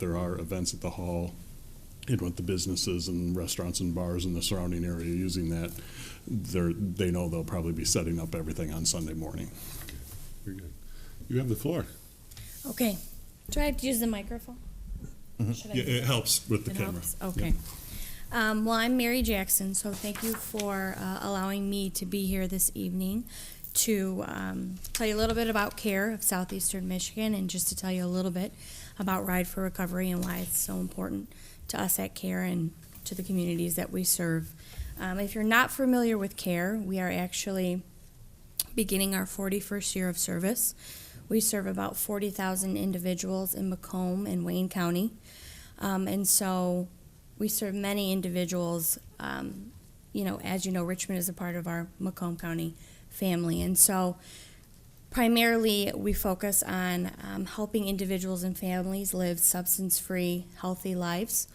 there are events at the hall and with the businesses and restaurants and bars in the surrounding area using that, they know they'll probably be setting up everything on Sunday morning. Very good. You have the floor. Okay. Do I have to use the microphone? Should I Yeah, do it that? helps with the It camera. helps? Okay. Well, I'm Mary Jackson, so thank you for allowing me to be here this evening to tell you a little bit about CARE of Southeastern Michigan and just to tell you a little bit about Ride for Recovery and why it's so important to us at CARE and to the communities that we serve. If you're not familiar with CARE, we are actually beginning our 41st year of service. We serve about 40,000 individuals in Macomb and Wayne County. And so we serve many individuals. As you know, Richmond is a part of our Macomb County family. And so primarily we focus on helping individuals and families live substance-free, healthy lives.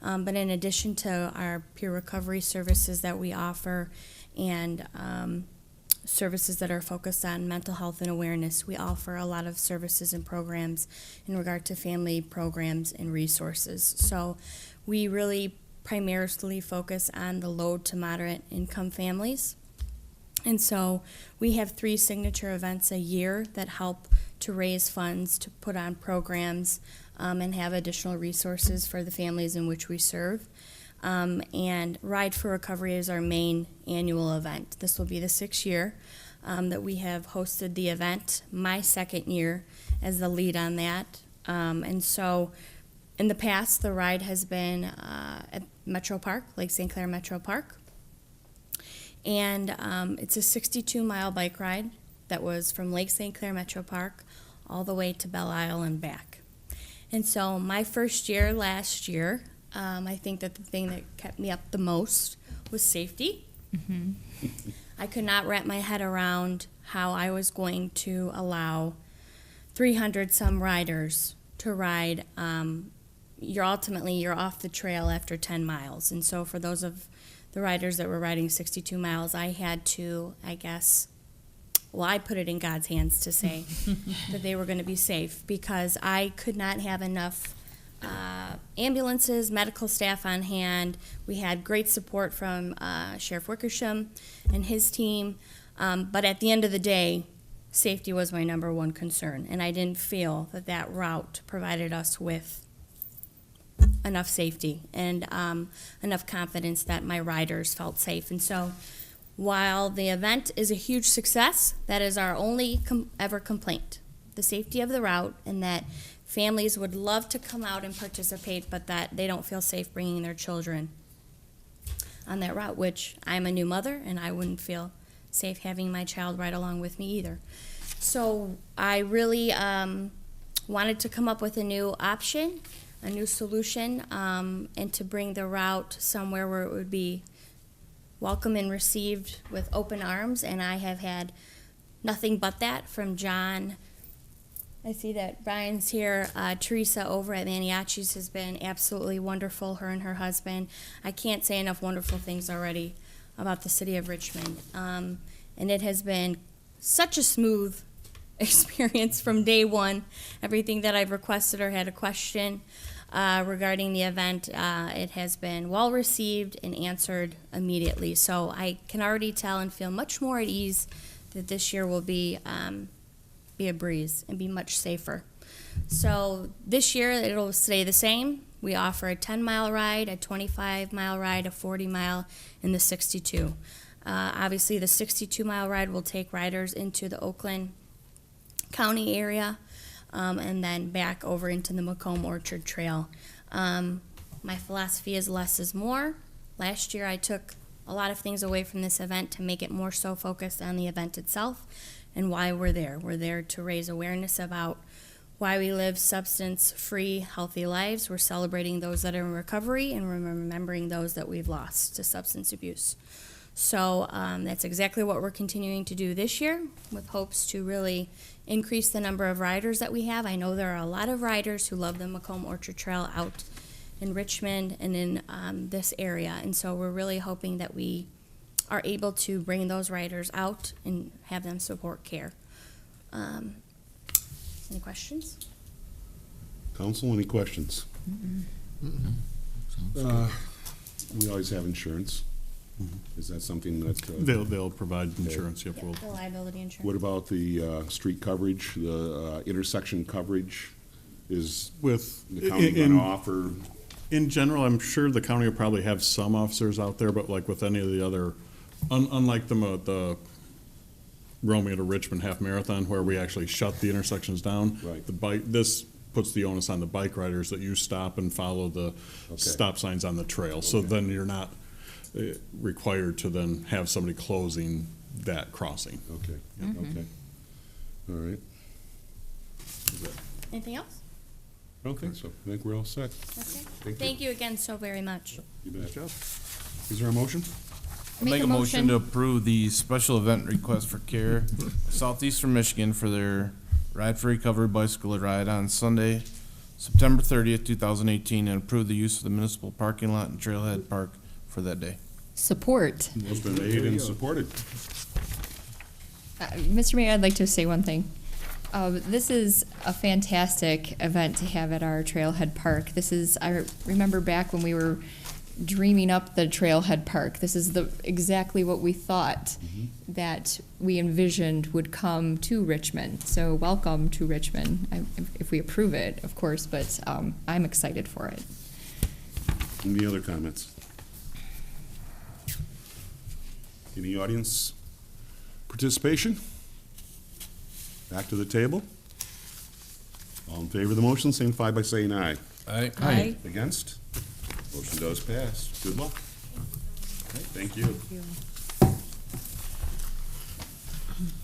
But in addition to our peer recovery services that we offer and services that are focused on mental health and awareness, we offer a lot of services and programs in regard to family programs and resources. So we really primarily focus on the low to moderate income families. And so we have 3 signature events a year that help to raise funds to put on programs and have additional resources for the families in which we serve. And Ride for Recovery is our main annual event. This will be the 6th year that we have hosted the event, my 2nd year as the lead on that. And so in the past, the ride has been at Metro Park, Lake St. Clair Metro Park. And it's a 62-mile bike ride that was from Lake St. Clair Metro Park all the way to Belle Isle and back. And so my first year last year, I think that the thing that kept me up the most was safety. Mm-hmm. I could not wrap my head around how I was going to allow 300 some riders to ride. You're off the trail after 10 miles. And so for those of the riders that were riding 62 miles, I had to, I put it in God's hands to say that they were going to be safe because I could not have enough ambulances, medical staff on hand. We had great support from Sheriff Wickersham and his team, but at the end of the day, safety was my number one concern, and I didn't feel that that route provided us with enough safety and enough confidence that my riders felt safe. And so while the event is a huge success, that is our only ever complaint, the safety of the route, and that families would love to come out and participate, but that they don't feel safe bringing their children on that route, which I'm a new mother, and I wouldn't feel safe having my child ride along with me either. So I really wanted to come up with a new option, a new solution, and to bring the route somewhere where it would be welcome and received with open arms, and I have had nothing but that from John. I see that Brian's here. Teresa over at Maniachi's has been absolutely wonderful, her and her husband. I can't say enough wonderful things already about the city of Richmond. And it has been such a smooth experience from day one. Everything that I've requested or had a question regarding the event, it has been well received and answered immediately. So I can already tell and feel much more at ease that this year will be a breeze and be much safer. So this year it'll stay the same. We offer a 10-mile ride, a 25-mile ride, a 40-mile, and the 62. Obviously the 62-mile ride will take riders into the Oakland County area and then back over into the Macomb Orchard Trail. My philosophy is less is more. Last year I took a lot of things away from this event to make it more so focused on the event itself and why we're there. We're there to raise awareness about why we live substance-free, healthy lives. We're celebrating those that are in recovery and remembering those that we've lost to substance abuse. So that's exactly what we're continuing to do this year with hopes to really increase the number of riders that we have. I know there are a lot of riders who love the Macomb Orchard Trail out in Richmond and in this area, and so we're really hoping that we are able to bring those riders out and have them support CARE. Any questions? Council, any questions? We always have insurance. Is that something that? They'll provide insurance, yep. Yeah, the liability insurance. What about the street coverage, the intersection coverage? Is With, the county going to offer? in general, I'm sure the county will probably have some officers out there, but like with any of the other, unlike the Romeo to Richmond half marathon where we actually shut the intersections down. Right. This puts the onus on the bike riders that you stop and follow the stop signs on the trail. So then you're not required to then have somebody closing that crossing. Okay, okay. All right. Anything else? I don't think so. I think we're all set. Okay. Thank you again so very much. You bet. Is there a motion? Make a motion to approve the special event request for CARE Southeastern Michigan for their Ride for Recovery bicycle ride on Sunday, September 30th, 2018, and approve the use of the municipal parking lot and Trailhead Park for that day. Support. It's been made and supported. Mr. Mayor, I'd like to say one thing. This is a fantastic event to have at our Trailhead Park. I remember back when we were dreaming up the Trailhead Park. This is exactly what we thought that we envisioned would come to Richmond. So welcome to Richmond, if we approve it, of course, but I'm excited for it. Any other comments? Any audience participation? Back to the table. All in favor of the motion, signify by saying aye. Aye. Aye. Against? Motion does pass. Good luck. Thank you.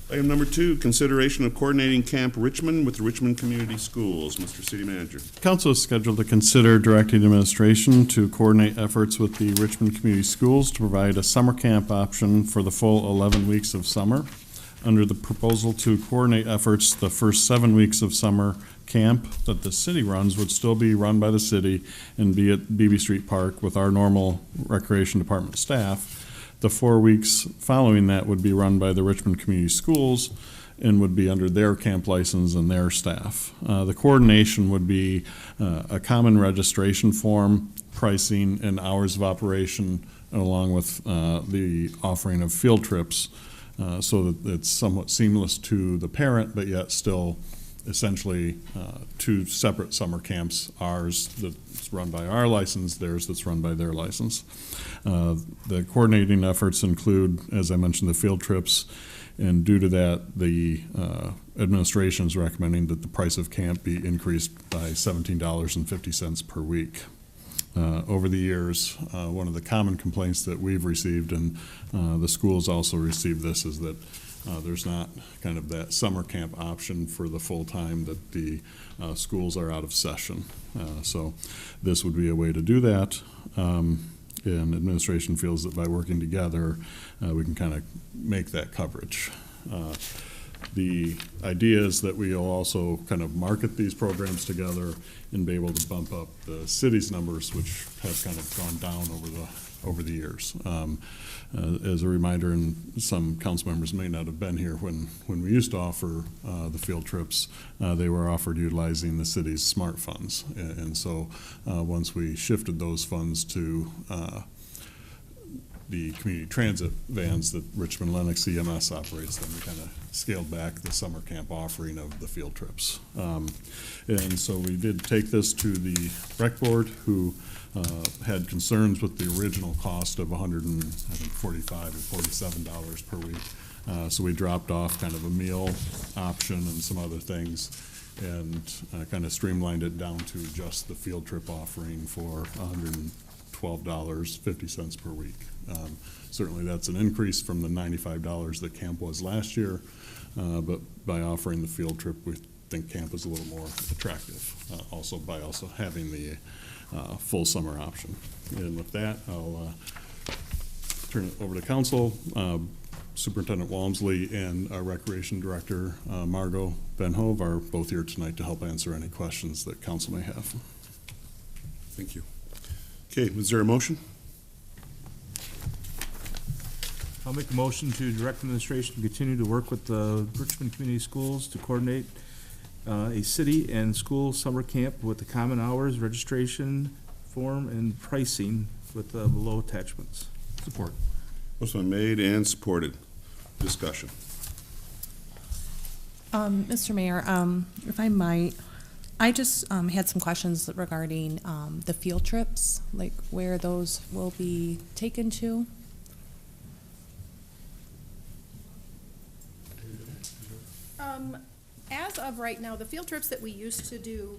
Item number 2, consideration of coordinating Camp Richmond with the Richmond Community Schools. Mr. City Manager. Council is scheduled to consider directing administration to coordinate efforts with the Richmond Community Schools to provide a summer camp option for the full 11 weeks of summer. Under the proposal to coordinate efforts, the first 7 weeks of summer camp that the city runs would still be run by the city and be at Beebe Street Park with our normal recreation department staff. The 4 weeks following that would be run by the Richmond Community Schools and would be under their camp license and their staff. The coordination would be a common registration form, pricing, and hours of operation, along with the offering of field trips, so that it's somewhat seamless to the parent, but yet still essentially 2 separate summer camps, ours that's run by our license, theirs that's run by their license. The coordinating efforts include, as I mentioned, the field trips, and due to that, the administration is recommending that the price of camp be increased by $17.50 per week. Over the years, one of the common complaints that we've received, and the schools also received this, is that there's not kind of that summer camp option for the full time that the schools are out of session. So this would be a way to do that. And administration feels that by working together, we can kind of make that coverage. The idea is that we'll also kind of market these programs together and be able to bump up the city's numbers, which have kind of gone down over the years. As a reminder, and some council members may not have been here when we used to offer the field trips, they were offered utilizing the city's SMART funds. And so once we shifted those funds to the community transit vans that Richmond Lennox EMS operates, then we kind of scaled back the summer camp offering of the field trips. And so we did take this to the rec board, who had concerns with the original cost of $145 or $47 per week. So we dropped off kind of a meal option and some other things, and kind of streamlined it down to just the field trip offering for $112.50 per week. Certainly that's an increase from the $95 that camp was last year, but by offering the field trip, we think camp is a little more attractive, also by having the full summer option. And with that, I'll turn it over to council. Superintendent Walmsley and our Recreation Director, Margot Van Hove, are both here tonight to help answer any questions that council may have. Thank you. Okay, is there a motion? I'll make a motion to direct administration to continue to work with the Richmond Community Schools to coordinate a city and school summer camp with the common hours, registration form, and pricing with below attachments. Support. Motion made and supported. Discussion. Mr. Mayor, if I might, I just had some questions regarding the field trips, like where those will be taken to. As of right now, the field trips that we used to do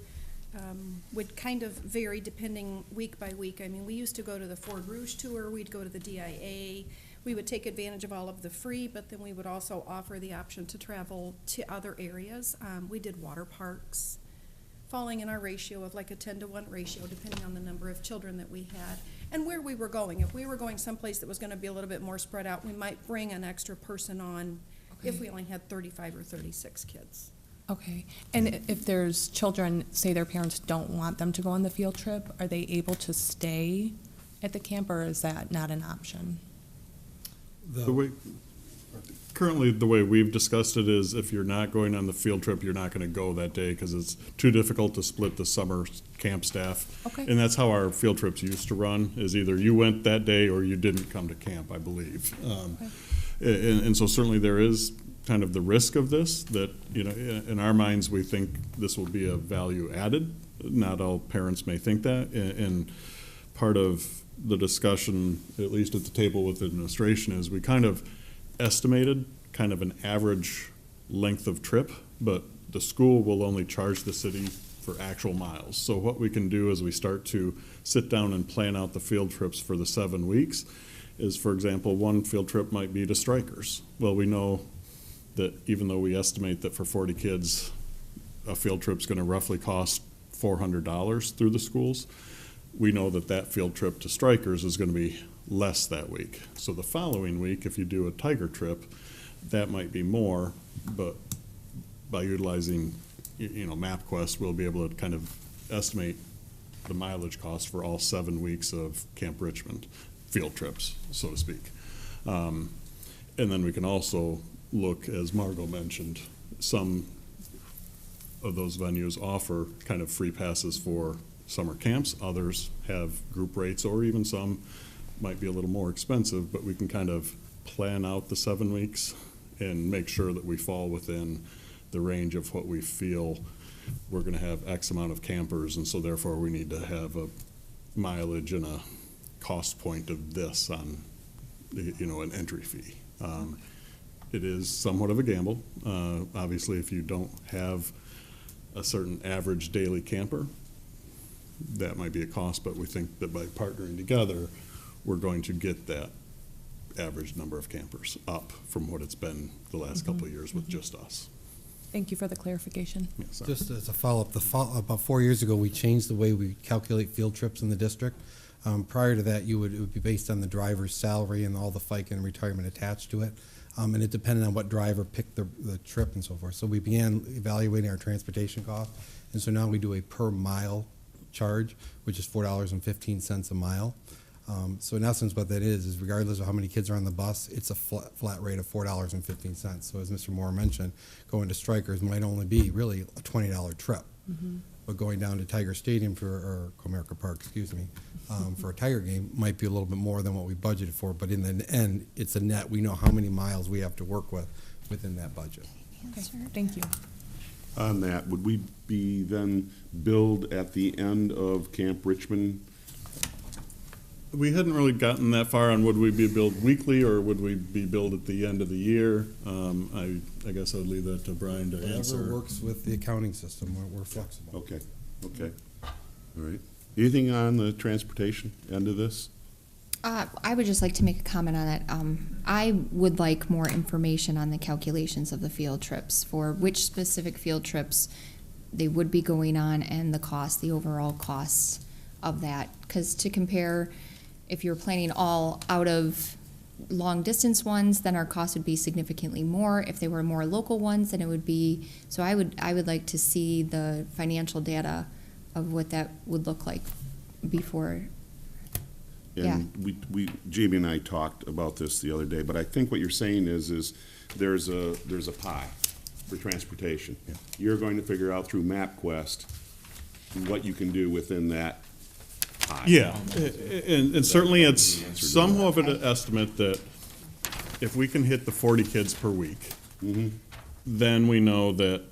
would kind of vary depending week by week. I mean, we used to go to the Ford Rouge tour, we'd go to the DIA, we would take advantage of all of the free, but then we would also offer the option to travel to other areas. We did water parks, falling in our ratio of like a 10-to-1 ratio, depending on the number of children that we had and where we were going. If we were going someplace that was going to be a little bit more spread out, we might bring an extra person on if we only had 35 or 36 kids. Okay, and if there's children, say their parents don't want them to go on the field trip, are they able to stay at the camp, or is that not an option? Currently, the way we've discussed it is if you're not going on the field trip, you're not going to go that day because it's too difficult to split the summer camp staff. Okay. And that's how our field trips used to run, is either you went that day or you didn't come to camp, I believe. And so certainly there is kind of the risk of this, that, you know, in our minds, we think this will be a value added. Not all parents may think that. And part of the discussion, at least at the table with the administration, is we kind of estimated kind of an average length of trip, but the school will only charge the city for actual miles. So what we can do as we start to sit down and plan out the field trips for the 7 weeks is, for example, one field trip might be to Strikers. Well, we know that even though we estimate that for 40 kids, a field trip's gonna roughly cost $400 through the schools, we know that that field trip to Strikers is gonna be less that week. So the following week, if you do a Tiger trip, that might be more, but by utilizing, you know, MapQuest, we'll be able to kind of estimate the mileage cost for all 7 weeks of Camp Richmond field trips, so to speak. And then we can also look, as Margot mentioned, some of those venues offer kind of free passes for summer camps. Others have group rates, or even some might be a little more expensive, but we can kind of plan out the 7 weeks and make sure that we fall within the range of what we feel we're gonna have X amount of campers, and so therefore we need to have a mileage and a cost point of this on, you know, an entry fee. It is somewhat of a gamble. Obviously, if you don't have a certain average daily camper, that might be a cost, but we think that by partnering together, we're going to get that average number of campers up from what it's been the last couple of years with just us. Thank you for the clarification. Yeah, sorry. Just as a follow-up, about 4 years ago, we changed the way we calculate field trips in the district. Prior to that, it would be based on the driver's salary and all the FICA and retirement attached to it. And it depended on what driver picked the trip and so forth. So we began evaluating our transportation costs, and so now we do a per mile charge, which is $4.15 a mile. So in essence, what that is regardless of how many kids are on the bus, it's a flat rate of $4.15. So as Mr. Moore mentioned, going to Strikers might only be really a $20 trip. But going down to Tiger Stadium or Comerica Park, excuse me, for a Tiger game might be a little bit more than what we budgeted for. But in the end, it's a net. We know how many miles we have to work with within that budget. Okay, thank you. On that, would we be then billed at the end of Camp Richmond? We hadn't really gotten that far on would we be billed weekly or would we be billed at the end of the year. I guess I would leave that to Brian to answer. Whatever works with the accounting system, we're flexible. Okay, okay. All right. Anything on the transportation end of this? I would just like to make a comment on it. I would like more information on the calculations of the field trips, for which specific field trips they would be going on and the cost, the overall cost of that. Because to compare, if you're planning all out of long distance ones, then our cost would be significantly more. If they were more local ones, then it would be, so I would like to see the financial data of what that would look like before. And Jamie and I talked about this the other day, but I think what you're saying is there's a pie. for transportation. You're going to figure out through MapQuest what you can do within that pie. Yeah, and certainly it's the answer to somewhat of an estimate that if we can hit the 40 kids per week, then we know that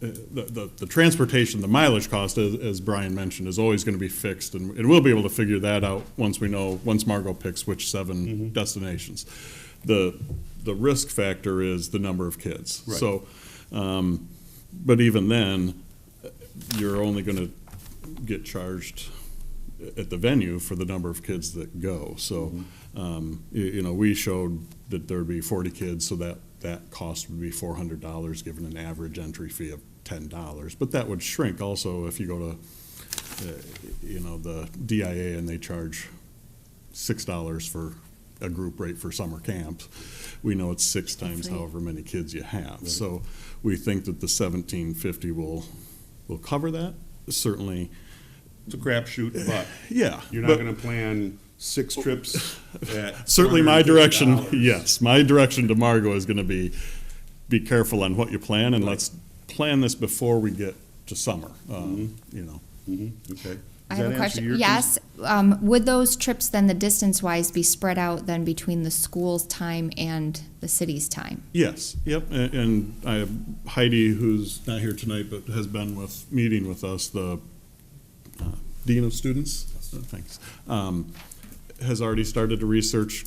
the transportation, the mileage cost, as Brian mentioned, is always going to be fixed, and we'll be able to figure that out once Margot picks which 7 destinations. The risk factor is the number of kids. Right. So, but even then, you're only going to get charged at the venue for the number of kids that go. So, we showed that there'd be 40 kids, so that cost would be $400, given an average entry fee of $10. But that would shrink also if you go to, the DIA and they charge $6 for a group rate for summer camps. We know it's 6 times however many kids you have. Right. So we think that the $1,750 will cover that. Certainly, It's a crapshoot, but yeah. you're not but gonna plan 6 trips at certainly my direction, $250. yes, my direction to Margot is gonna be careful on what you plan, and let's plan this before we get to summer, Okay. I Does have that a answer question. your Yes, would those trips then, the distance-wise, be spread out then between the school's time and the city's time? Yes, yep, and I have Heidi, who's not here tonight, but has been meeting with us, the Dean of Students, thanks, has already started to research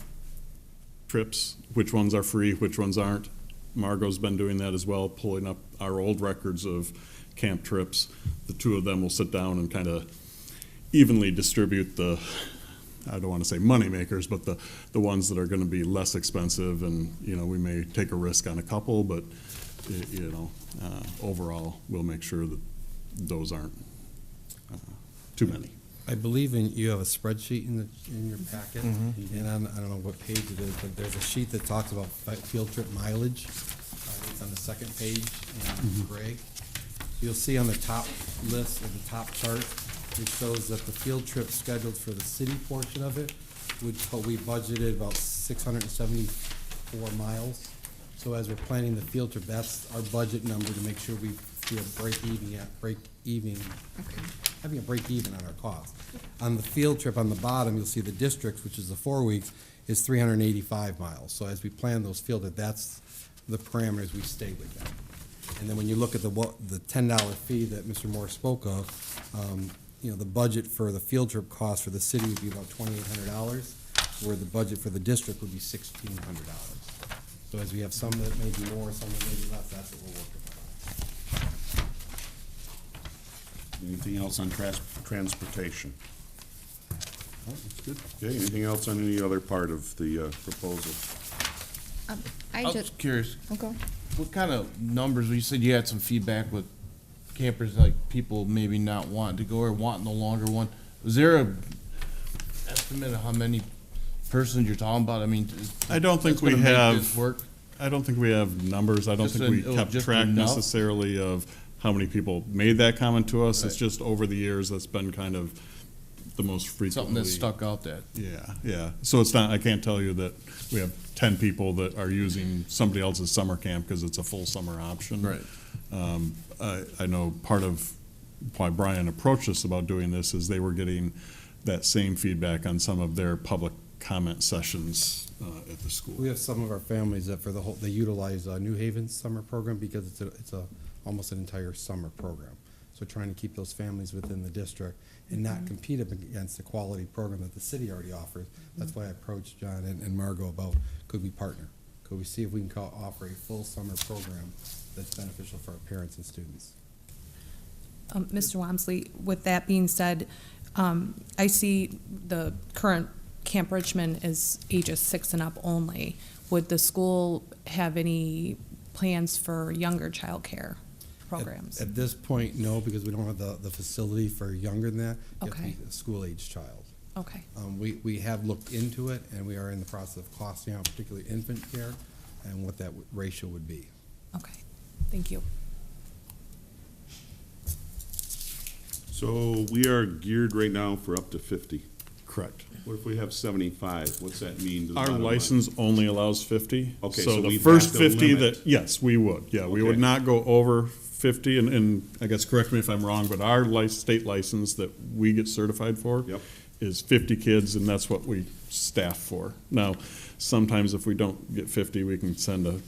trips, which ones are free, which ones aren't. Margot's been doing that as well, pulling up our old records of camp trips. The two of them will sit down and kind of evenly distribute the, I don't want to say money makers, but the ones that are going to be less expensive, and, we may take a risk on a couple, but, overall, we'll make sure that those aren't too many. I believe you have a spreadsheet in your packet, and I don't know what page it is, but there's a sheet that talks about field trip mileage. It's on the second page in gray. You'll see on the top list, or the top chart, it shows that the field trip scheduled for the city portion of it, we budgeted about 674 miles. So as we're planning the field trip, that's our budget number to make sure we do a having a break even on our cost. On the field trip on the bottom, you'll see the districts, which is the 4 weeks, is 385 miles. So as we plan those field trips, that's the parameters we stay with them. And then when you look at the $10 fee that Mr. Moore spoke of, the budget for the field trip cost for the city would be about $2,800, where the budget for the district would be $1,600. So as we have some that may be more, some that may be less, that's what we're working on. Anything else on transportation? Oh, that's good. Okay, anything else on any other part of the proposal? I was curious, Okay. what kind of numbers, you said you had some feedback with campers, like people maybe not wanting to go or wanting the longer one. Was there a estimate of how many persons you're talking about? I mean, I don't think that's we gonna make have. this work? I don't think we have numbers. I don't Just think we it'll kept just track enough? necessarily of how many people made that comment to us. It's Right. just over the years, that's been kind of the most frequently. Something that stuck out that. Yeah. So it's not, I can't tell you that we have 10 people that are using somebody else's summer camp because it's a full summer option. Right. I know part of why Brian approached us about doing this is they were getting that same feedback on some of their public comment sessions at the school. We have some of our families that they utilize New Haven's summer program because it's almost an entire summer program. So trying to keep those families within the district and not compete up against the quality program that the city already offers. That's why I approached John and Margot about, could we partner? Could we see if we can offer a full summer program that's beneficial for our parents and students? Mr. Wamsley, with that being said, I see the current Camp Richmond is ages 6 and up only. Would the school have any plans for younger childcare programs? At this point, no, because we don't have the facility for younger than that. You have to Okay. be a school-age child. Okay. We have looked into it, and we are in the process of costing out particularly infant care and what that ratio would be. Okay. Thank you. So we are geared right now for up to 50. Correct. What if we have 75? What's that mean to the Our bottom line? license only allows 50. Okay, So so the we'd first have to 50 limit. that, yes, we would. Yeah, we would Okay. not go over 50, and I guess, correct me if I'm wrong, but our state license that we get certified for Yep. is 50 kids, and that's what we staff for. Now, sometimes if we don't get 50, we can send a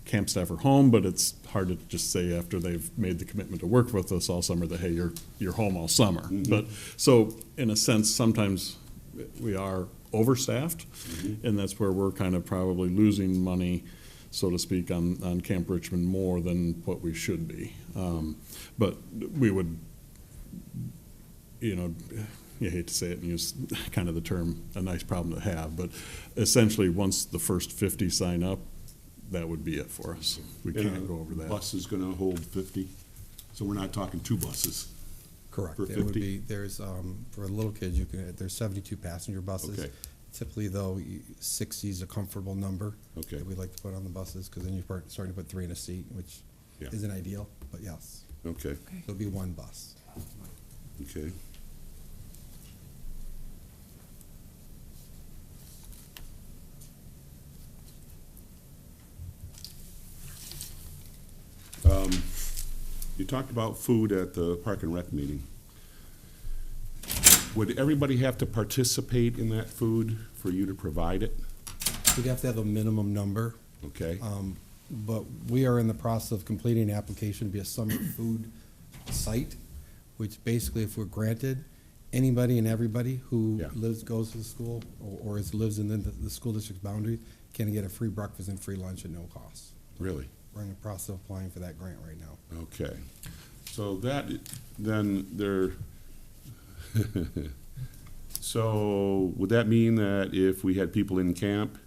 camp staffer home, but it's hard to just say after they've made the commitment to work with us all summer that, hey, you're home all summer. But, so, in a sense, sometimes we are overstaffed, and that's where we're kind of probably losing money, so to speak, on Camp Richmond more than what we should be. But we would, you know, you hate to say it and use kind of the term, a nice problem to have, but essentially, once the first 50 sign up, that would be it for us. We And can't go over a that. Bus is gonna hold 50, so we're not talking 2 buses. Correct. For It would 50? be, there's, for little kids, there's 72 passenger buses. Okay. Typically, though, 60 is a comfortable number. Okay. That we like to put on the buses, because then you're starting to put 3 in a seat, which Yeah. isn't ideal, but yes. Okay, It'll be one bus. okay. You talked about food at the Park and Rec meeting. Would everybody have to participate in that food for you to provide it? We'd have to have a minimum number, Okay, but we are in the process of completing an application to be a summer food site, which basically, if we're granted, anybody and everybody who Yeah. goes to the school, or lives in the school district's boundary, can get a free breakfast and free lunch at no cost. really? We're in the process of applying for that grant right now. Okay. So that, then there, so would that mean that if we had people in camp,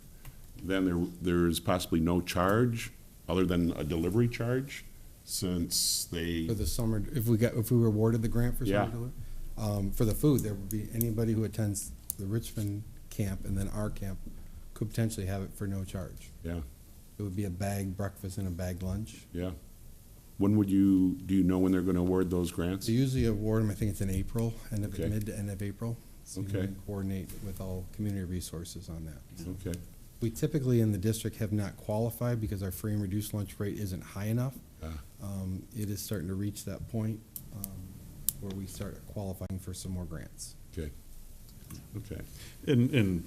then there's possibly no charge other than a delivery charge, since they, For the summer, if we were awarded the grant for Yeah. summer delivery, for the food, there would be, anybody who attends the Richmond camp and then our camp could potentially have it for no charge. yeah, It would be a bagged breakfast and a bagged lunch. yeah. When would you, do you know when they're gonna award those grants? They usually award them, I think it's in April, Okay. mid to end of April. So we Okay. can coordinate with all community resources on that. Okay, We typically in the district have not qualified because our free and reduced lunch rate isn't high enough. It is starting to reach that point where we start qualifying for some more grants. okay, okay. And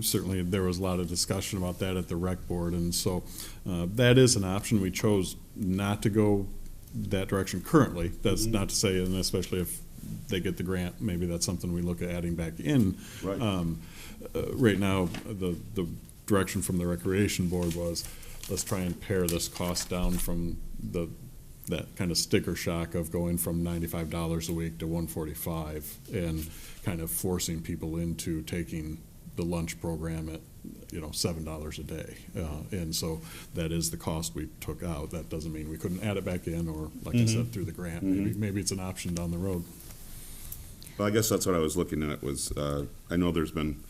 certainly, there was a lot of discussion about that at the rec board, and so that is an option. We chose not to go that direction currently. That's not to say, and especially if they get the grant, maybe that's something we look at adding back in. Right. Right now, the direction from the recreation board was, let's try and pare this cost down from that kind of sticker shock of going from $95 a week to $145, and kind of forcing people into taking the lunch program at, $7 a day. And so that is the cost we took out. That doesn't mean we couldn't add it back in, or, like I said, through the grant. Maybe it's an option down the road. Well, I guess that's what I was looking at, was, I know there's been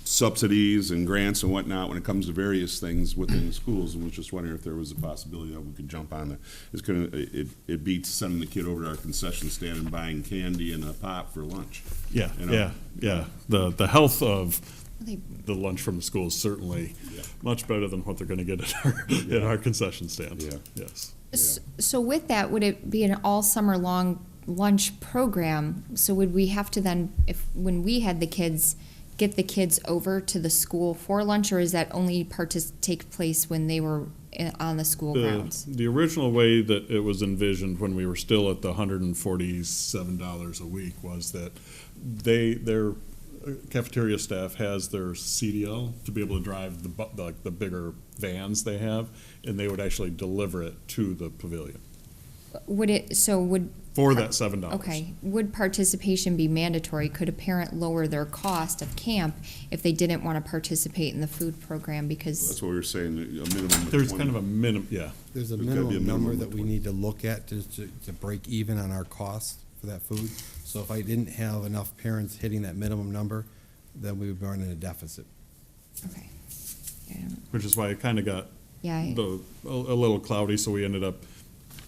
subsidies and grants and whatnot when it comes to various things within the schools, and was just wondering if there was a possibility that we could jump on it. It beats sending the kid over to our concession stand and buying candy and a pop for lunch. Yeah, You know? yeah. The health of They- the lunch from the school is certainly Yeah. much better than what they're gonna get at our concession stand. Yeah. Yes. So with that, would it be an all summer long lunch program? So would we have to then, when we had the kids, get the kids over to the school for lunch, or is that only take place when they were on the school grounds? The original way that it was envisioned when we were still at the $147 a week was that their cafeteria staff has their CDL to be able to drive the bigger vans they have, and they would actually deliver it to the pavilion for that $7. Okay, would participation be mandatory? Could a parent lower their cost of camp if they didn't want to participate in the food program because? That's what we were saying, a minimum of 20. There's kind of a minimum, yeah. There's a There's gotta be a minimum number minimum that of we 20. need to look at to break even on our cost for that food. So if I didn't have enough parents hitting that minimum number, then we would run in a deficit. Okay. Yeah, Which is why it kind of got Yeah, a little cloudy, so we ended up,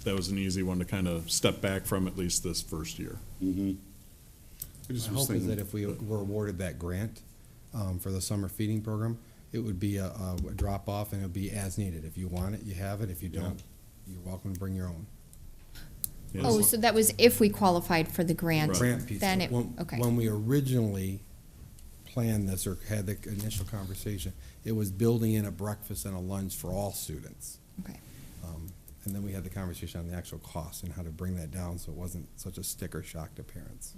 that was an easy one to kind of step back from, at least this first year. Mhm. I just My was hope is thinking- that if we were awarded that grant for the summer feeding program, it would be a drop-off, and it would be as needed. If you want it, you have it. If you don't, you're welcome to bring your own. Yes. Oh, so that was if we qualified for the grant. Grant piece. Then it, When- okay. When we originally planned this or had the initial conversation, it was building in a breakfast and a lunch for all students. Okay. And then we had the conversation on the actual cost and how to bring that down so it wasn't such a sticker shock to parents.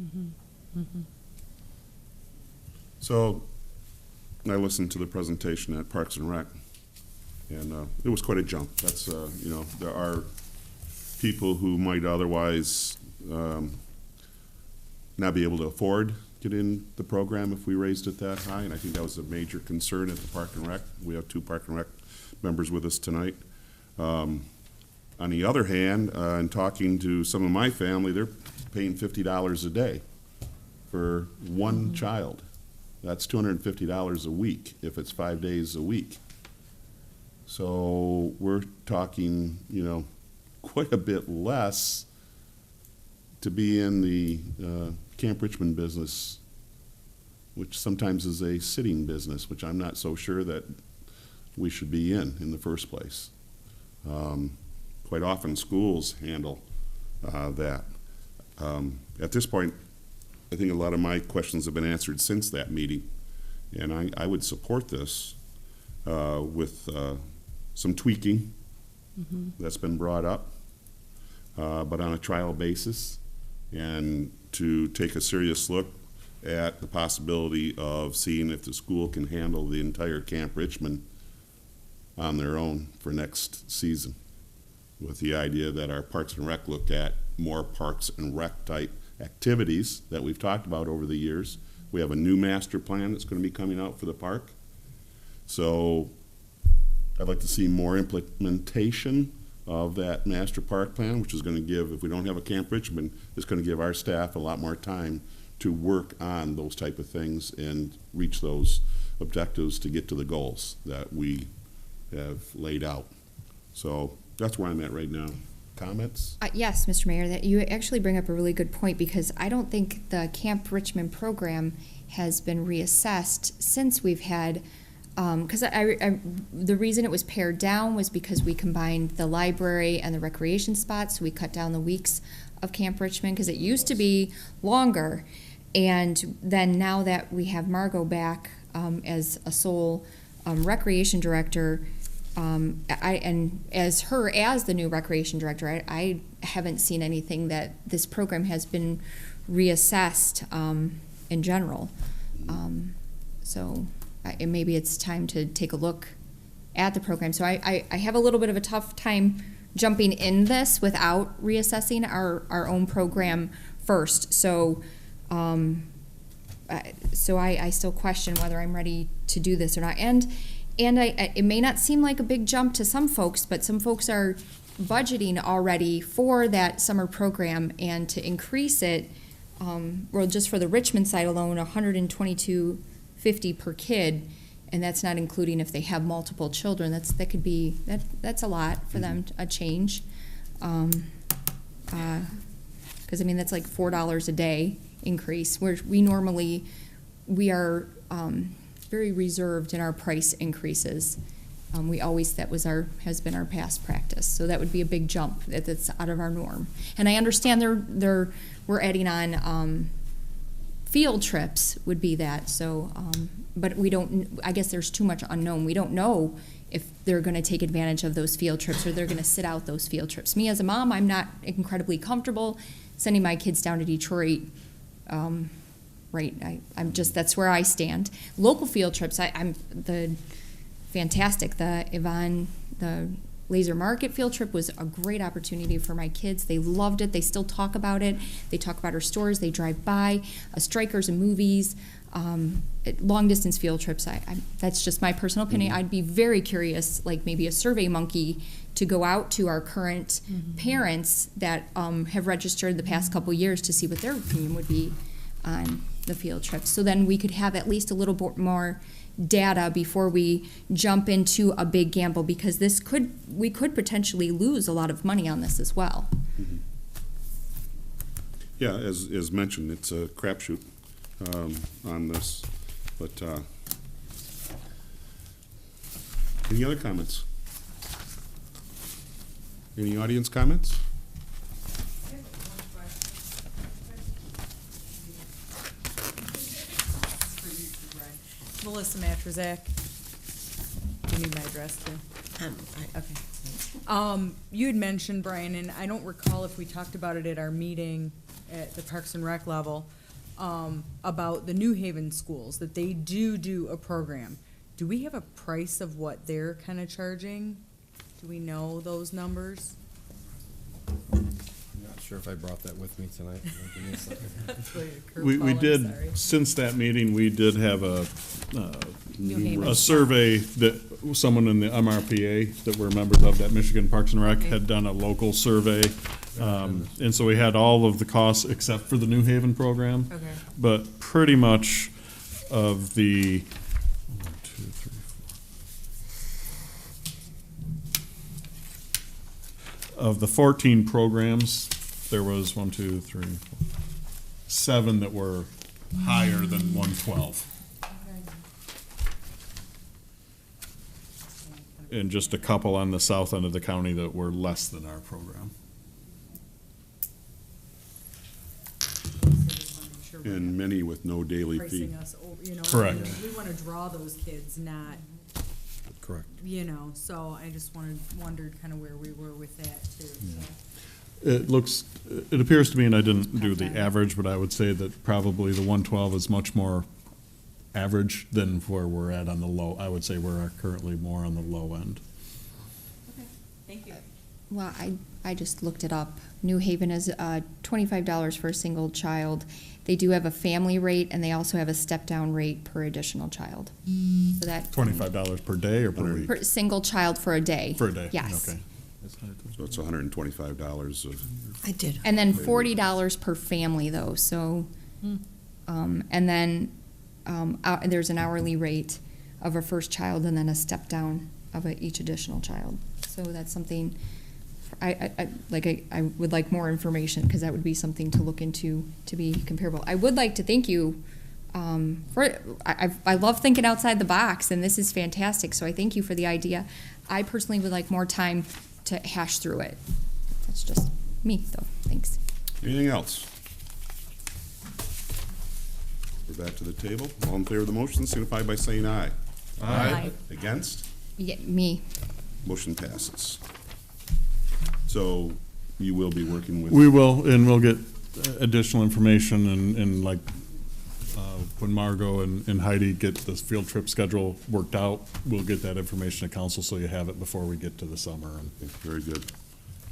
So, I listened to the presentation at Parks and Rec, and it was quite a jump. That's, there are people who might otherwise not be able to afford get in the program if we raised it that high, and I think that was a major concern at the Park and Rec. We have 2 Park and Rec members with us tonight. On the other hand, in talking to some of my family, they're paying $50 a day for one child. That's $250 a week if it's 5 days a week. So we're talking, quite a bit less to be in the Camp Richmond business, which sometimes is a sitting business, which I'm not so sure that we should be in the first place. Quite often, schools handle that. At this point, I think a lot of my questions have been answered since that meeting, and I would support this with some tweaking that's been brought up, but on a trial basis, and to take a serious look at the possibility of seeing if the school can handle the entire Camp Richmond on their own for next season, with the idea that our Parks and Rec look at more Parks and Rec type activities that we've talked about over the years. We have a new master plan that's going to be coming out for the park. So I'd like to see more implementation of that master park plan, which is going to give, if we don't have a Camp Richmond, it's going to give our staff a lot more time to work on those type of things and reach those objectives to get to the goals that we have laid out. So that's where I'm at right now. Comments? Yes, Mr. Mayor, that you actually bring up a really good point, because I don't think the Camp Richmond program has been reassessed since we've had, because the reason it was pared down was because we combined the library and the recreation spots, so we cut down the weeks of Camp Richmond, because it used to be longer. And then now that we have Margot back as a sole recreation director, and as the new recreation director, I haven't seen anything that this program has been reassessed in general. So maybe it's time to take a look at the program. So I have a little bit of a tough time jumping in this without reassessing our own program first. So I still question whether I'm ready to do this or not. And it may not seem like a big jump to some folks, but some folks are budgeting already for that summer program, and to increase it, well, just for the Richmond side alone, $122.50 per kid, and that's not including if they have multiple children. That's a lot for them, a change. Because that's like $4 a day increase. Where we are very reserved in our price increases. Has been our past practice. So that would be a big jump that's out of our norm. And I understand we're adding on field trips would be that. So, but we don't. I guess there's too much unknown. We don't know if they're going to take advantage of those field trips or they're going to sit out those field trips. Me as a mom, I'm not incredibly comfortable sending my kids down to Detroit. Right, that's where I stand. Local field trips, the Laser Market field trip was a great opportunity for my kids. They loved it. They still talk about it. They talk about our stores. They drive by, Strikers and movies, long distance field trips. That's just my personal opinion. I'd be very curious, like maybe a Survey Monkey, to go out to our current parents that have registered the past couple years to see what their opinion would be on the field trips. So then we could have at least a little bit more data before we jump into a big gamble, because we could potentially lose a lot of money on this as well. Yeah, as mentioned, it's a crapshoot. on this, but, any other comments? Any audience comments? Melissa Matrazak. You need my address too? Okay. You had mentioned, Brian, and I don't recall if we talked about it at our meeting at the Parks and Rec level, about the New Haven schools, that they do a program. Do we have a price of what they're kind of charging? Do we know those numbers? I'm not sure if I brought that with me tonight. Give me a second. That's really a We curveball, I'm did, sorry. since that meeting, we did have New Haven. a survey that someone in the MRPA that were members of that Michigan Parks and Rec had done a local survey. And so we had all of the costs except for the New Haven program. Okay. But pretty much of the, 1, 2, 3, 4. Of the 14 programs, there was 1, 2, 3, 4, 7 that were higher than 112. And just a couple on the south end of the county that were less than our program. And many with no daily fee. Pricing us, you know. Correct. We want to draw those kids, not, Correct. you know, so I just wondered kind of where we were with that too. So. It appears to me, and I didn't do the Okay. average, but I would say that probably the 112 is much more average than where we're at on the low. I would say we're currently more on the low end. Thank you. Well, I just looked it up. New Haven is $25 for a single child. They do have a family rate, and they also have a step-down rate per additional child. So that $25 per day or per week? per single child for a day. For a day? Yes. Okay. So it's $125 of, I did. And then $40 per family, though. So, and then there's an hourly rate of a first child, and then a step down of each additional child. So that's something I would like more information, because that would be something to look into to be comparable. I would like to thank you I love thinking outside the box, and this is fantastic. So I thank you for the idea. I personally would like more time to hash through it. That's just me, though. Thanks. anything else? We're back to the table. All in favor of the motion, signify by saying aye. Aye. Against? Yeah, me. Motion passes. So you will be working with. We will, and we'll get additional information, and like, when Margot and Heidi get the field trip schedule worked out, we'll get that information to council so you have it before we get to the summer. Okay, very good.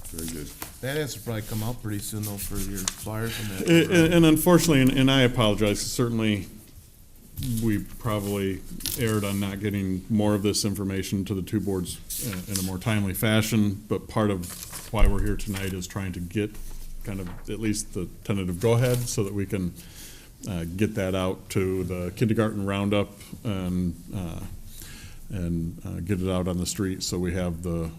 Very good. That has to probably come out pretty soon, though, for your flyers and that. And unfortunately, and I apologize, certainly, we probably erred on not getting more of this information to the two boards in a more timely fashion, but part of why we're here tonight is trying to get kind of at least the tentative go-ahead so that we can get that out to the kindergarten roundup and get it out on the street so we have the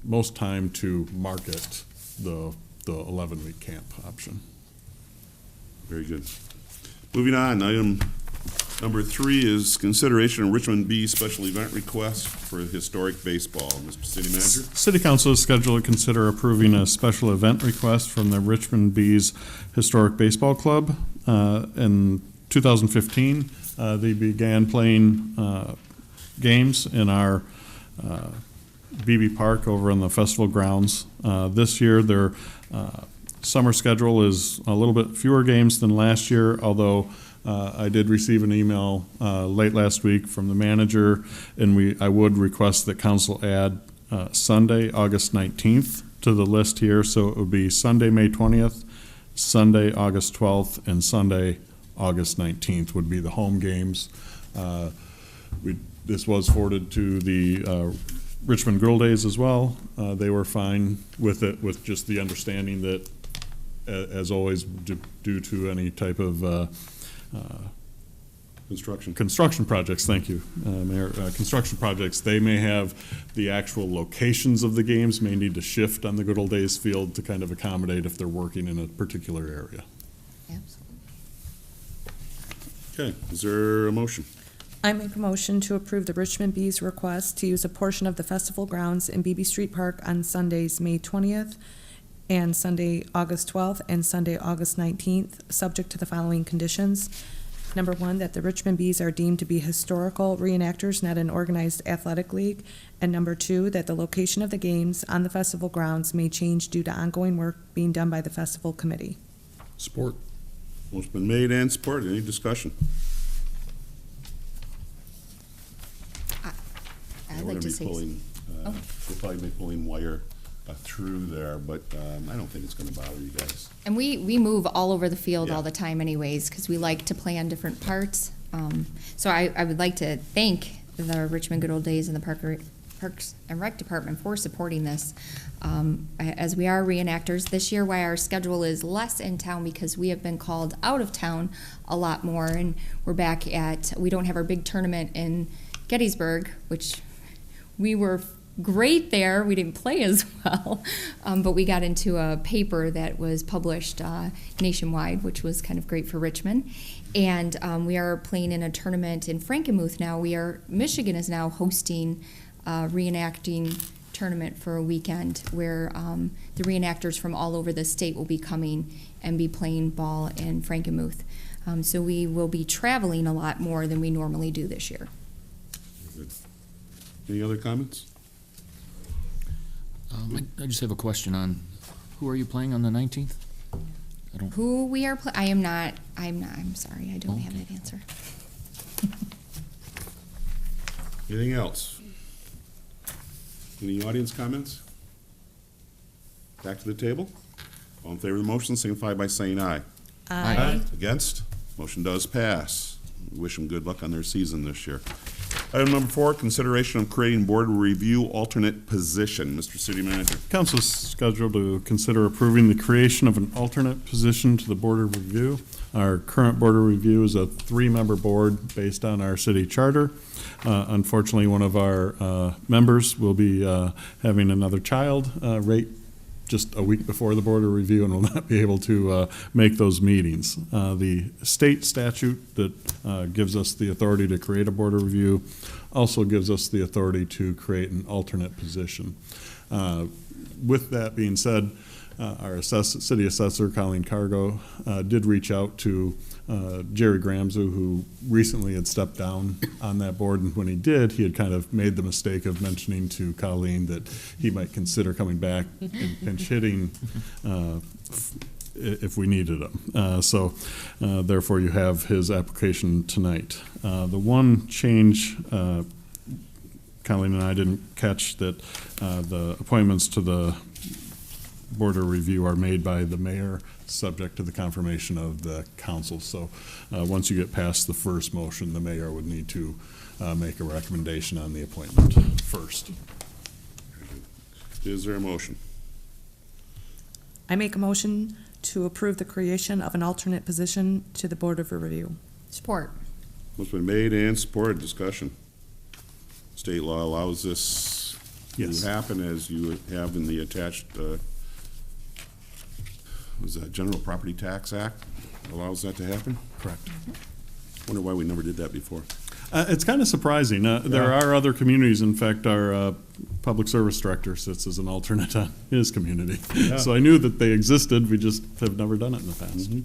most time to market the 11-week camp option. Very good. Moving on, item number 3 is consideration of Richmond B special event request for historic baseball. Mr. City Manager? City Council is scheduled to consider approving a special event request from the Richmond Bees Historic Baseball Club. In 2015, they began playing games in our BB Park over in the festival grounds. This year, their summer schedule is a little bit fewer games than last year, although I did receive an email late last week from the manager, and I would request that council add Sunday, August 19th to the list here. So it would be Sunday, May 20th, Sunday, August 12th, and Sunday, August 19th would be the home games. This was forwarded to the Richmond Girl Days as well. They were fine with it, with just the understanding that, as always, due to any type of construction projects, thank you, Mayor, construction projects, they may have the actual locations of the games may need to shift on the Good Old Days field to kind of accommodate if they're working in a particular area. Absolutely. Okay, is there a motion? I make a motion to approve the Richmond Bees request to use a portion of the festival grounds in Beebe Street Park on Sundays, May 20th, and Sunday, August 12th, and Sunday, August 19th, subject to the following conditions. Number one, that the Richmond Bees are deemed to be historical reenactors, not an organized athletic league. And number two, that the location of the games on the festival grounds may change due to ongoing work being done by the festival committee. Support. Motion been made and supported. Any discussion? I'd We're like gonna to be say, pulling, Oh. We'll probably be pulling wire through there, but I don't think it's gonna bother you guys. and we move all over the field Yeah. all the time anyways, because we like to play on different parts. So I would like to thank the Richmond Good Old Days and the Parks and Rec Department for supporting this. As we are reenactors, this year why our schedule is less in town because we have been called out of town a lot more, and we're back we don't have our big tournament in Gettysburg, which we were great there. We didn't play as well, but we got into a paper that was published nationwide, which was kind of great for Richmond. And we are playing in a tournament in Frankenmuth now. Michigan is now hosting a reenacting tournament for a weekend where the reenactors from all over the state will be coming and be playing ball in Frankenmuth. So we will be traveling a lot more than we normally do this year. Good. Any other comments? I just have a question on, who are you playing on the 19th? I don't, Who we are, I'm sorry, I don't have Okay. that answer. Anything else? Any audience comments? Back to the table? All in favor of the motion, signify by saying aye. Aye. Against? Motion does pass. We wish them good luck on their season this year. Item number 4, consideration of creating board review alternate position. Mr. City Manager. Council is scheduled to consider approving the creation of an alternate position to the Board of Review. Our current Board of Review is a 3-member board based on our city charter. Unfortunately, one of our members will be having another child right just a week before the Board of Review and will not be able to make those meetings. The state statute that gives us the authority to create a Board of Review also gives us the authority to create an alternate position. With that being said, our city assessor, Colleen Cargo, did reach out to Jerry Gramzu, who recently had stepped down on that board, and when he did, he had kind of made the mistake of mentioning to Colleen that he might consider coming back and pinch hitting if we needed him. So therefore, you have his application tonight. The one change Colleen and I didn't catch that the appointments to the Board of Review are made by the mayor, subject to the confirmation of the council. So once you get past the first motion, the mayor would need to make a recommendation on the appointment first. Is there a motion? I make a motion to approve the creation of an alternate position to the Board of Review. Support. Motion been made and supported. Discussion. State law allows this Yes. to happen, as you have in the attached, was that General Property Tax Act allows that to happen? Correct. Wonder why we never did that before. It's kind of surprising. There Yeah. are other communities. In fact, our public service director sits as an alternate on his community. Yeah. So I knew that they existed. We just have never done it in the past. Mhm.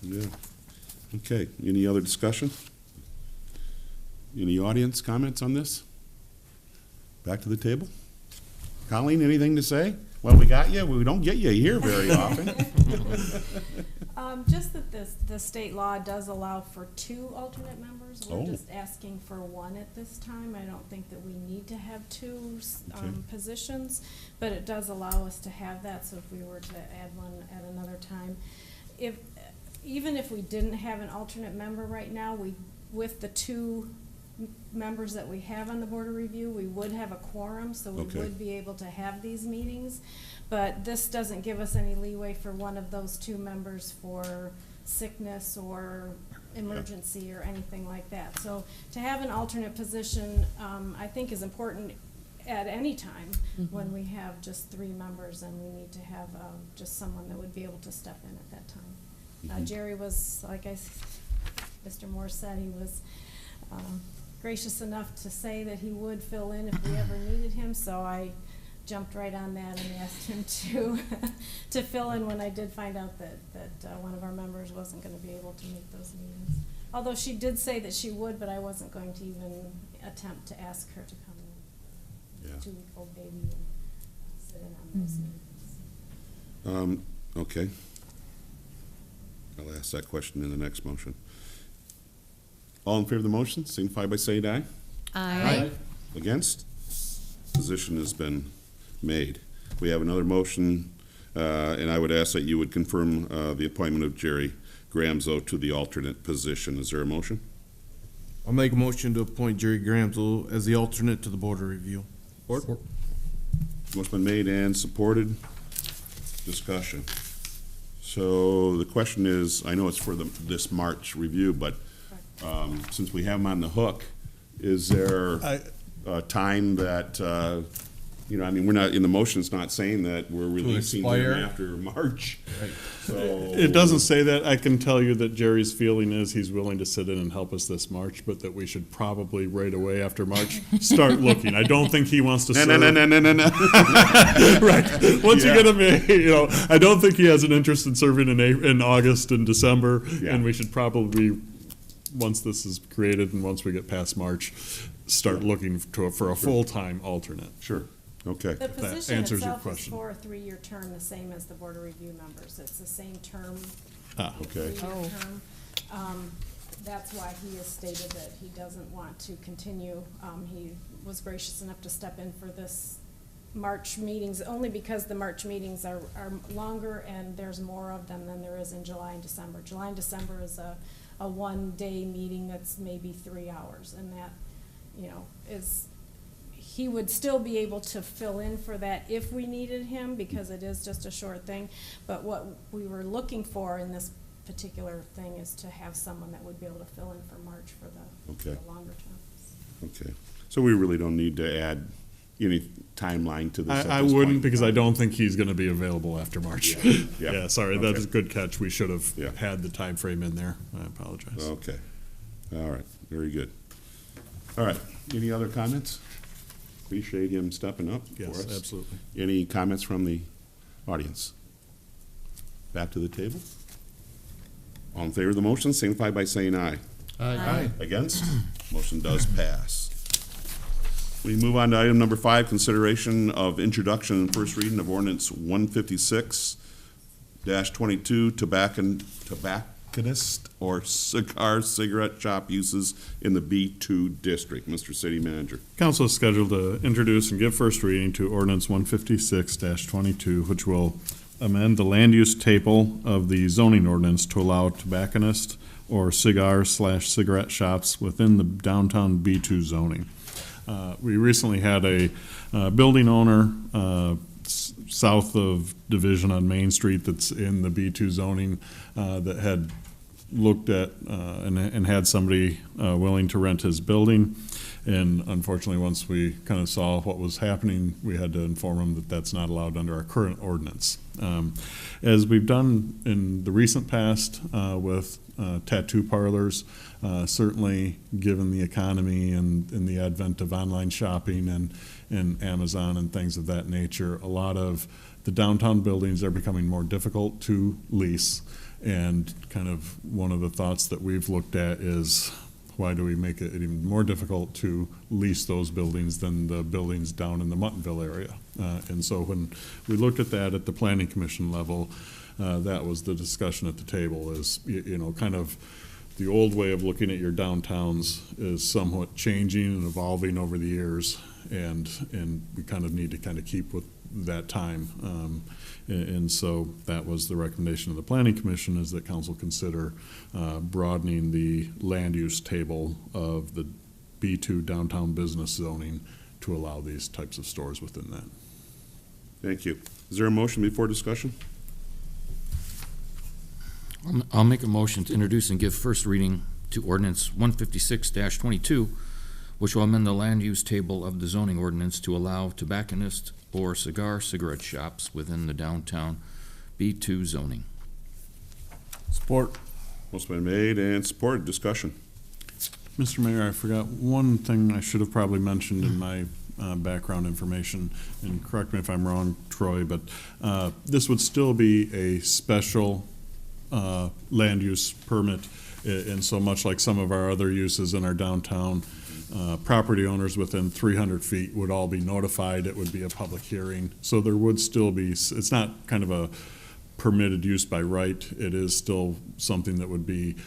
Yeah. Okay, any other discussion? Any audience comments on this? Back to the table? Colleen, anything to say? Well, we got you, we don't get you here very often. Just that the state law does allow for 2 alternate members. Oh. We're just asking for 1 at this time. I don't think that we need to have 2 Okay. positions, but it does allow us to have that, so if we were to add 1 at another time. Even if we didn't have an alternate member right now, with the 2 members that we have on the Board of Review, we would have a quorum, so we Okay. would be able to have these meetings. But this doesn't give us any leeway for one of those 2 members for sickness or emergency or anything like that. So to have an alternate position, I think is important at any time when we have just 3 members and we need to have just someone that would be able to step in at that time. Jerry was, like I Mr. Moore said he was gracious enough to say that he would fill in if we ever needed him, so I jumped right on that and asked him to fill in when I did find out that one of our members wasn't going to be able to make those meetings. Although she did say that she would, but I wasn't going to even attempt to ask her to come in. Yeah. 2-week-old baby and sit in on those meetings. Okay. I'll ask that question in the next motion. All in favor of the motion, signify by saying aye. Aye. Against? Position has been made. We have another motion, and I would ask that you would confirm the appointment of Jerry Gramzo to the alternate position. Is there a motion? I'll make a motion to appoint Jerry Gramsel as the alternate to the Board of Review. Motion been made and supported. Discussion. So the question is, I know it's for this March review, but since we have him on the hook, is there a time that, I mean, we're not, in the motion, it's not saying that we're releasing him expire? after March. So It doesn't say that. I can tell you that Jerry's feeling is he's willing to sit in and help us this March, but that we should probably right away after March start looking. I don't think he wants to serve. No. Right. Once Yeah. you get him, I don't think he has an interest in serving in August and December, Yeah. and we should probably, once this is created and once we get past March, start looking for a full-time alternate. Sure. Okay. The position answers your itself is question. for a 3-year term, the same as the Board of Review members. It's the same term. Okay. 3-year term. That's why he has stated that he doesn't want to continue. He was gracious enough to step in for this March meetings, only because the March meetings are longer and there's more of them than there is in July and December. July and December is a 1-day meeting that's maybe 3 hours, and that, is, he would still be able to fill in for that if we needed him, because it is just a short thing. But what we were looking for in this particular thing is to have someone that would be able to fill in for March for the longer terms. Okay. So we really don't need to add any timeline to this at I this wouldn't, point. because I don't think he's going to be available after March. Yeah. Yeah, sorry, Okay. that's a good catch. We should have Yeah. had the time frame in there. I apologize. Okay. All right. Very good. All right. Any other comments? Appreciate him stepping up for Yes, us. absolutely. Any comments from the audience? Back to the table. All in favor of the motion, signify by saying aye. Aye. Against? Motion does pass. We move on to item number 5, consideration of introduction and first reading of ordinance 156-22, tobacconist or cigarette shop uses in the B2 district. Mr. City Manager. Council is scheduled to introduce and give first reading to ordinance 156-22, which will amend the land use table of the zoning ordinance to allow tobacconist or cigar/cigarette shops within the downtown B2 zoning. We recently had a building owner south of Division on Main Street that's in the B2 zoning that had looked at and had somebody willing to rent his building. And unfortunately, once we kind of saw what was happening, we had to inform him that that's not allowed under our current ordinance. As we've done in the recent past with tattoo parlors, certainly given the economy and the advent of online shopping and Amazon and things of that nature, a lot of the downtown buildings are becoming more difficult to lease. And kind of one of the thoughts that we've looked at is, why do we make it even more difficult to lease those buildings than the buildings down in the Muttonville area? And so when we looked at that at the Planning Commission level, that was the discussion at the table is, kind of the old way of looking at your downtowns is somewhat changing and evolving over the years, and we kind of need to kind of keep with that time. And so that was the recommendation of the Planning Commission, is that council consider broadening the land use table of the B2 downtown business zoning to allow these types of stores within that. Thank you. Is there a motion before discussion? I'll make a motion to introduce and give first reading to ordinance 156-22, which will amend the land use table of the zoning ordinance to allow tobacconist or cigarette shops within the downtown B2 zoning. Support. Motion been made and supported. Discussion. Mr. Mayor, I forgot one thing I should have probably mentioned in my background information, and correct me if I'm wrong, Troy, but this would still be a special land use permit, and so much like some of our other uses in our downtown, property owners within 300 feet would all be notified. It would be a public hearing. So there would still be, it's not kind of a permitted use by right. It is still something that would be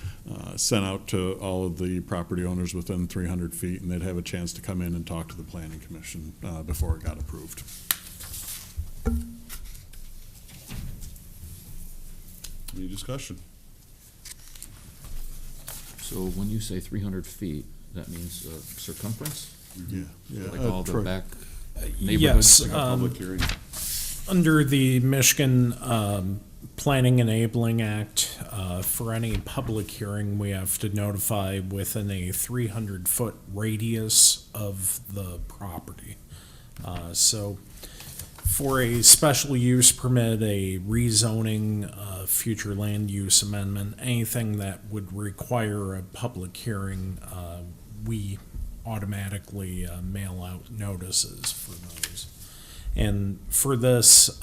sent out to all of the property owners within 300 feet, and they'd have a chance to come in and talk to the planning commission before it got approved. Any discussion? So when you say 300 feet, that means circumference? Yeah. Like all the Troy. back Yes, neighborhoods? Like a public hearing. under the Michigan Planning Enabling Act, for any public hearing, we have to notify within a 300-foot radius of the property. So for a special use permit, a rezoning, future land use amendment, anything that would require a public hearing, we automatically mail out notices for those. And for this,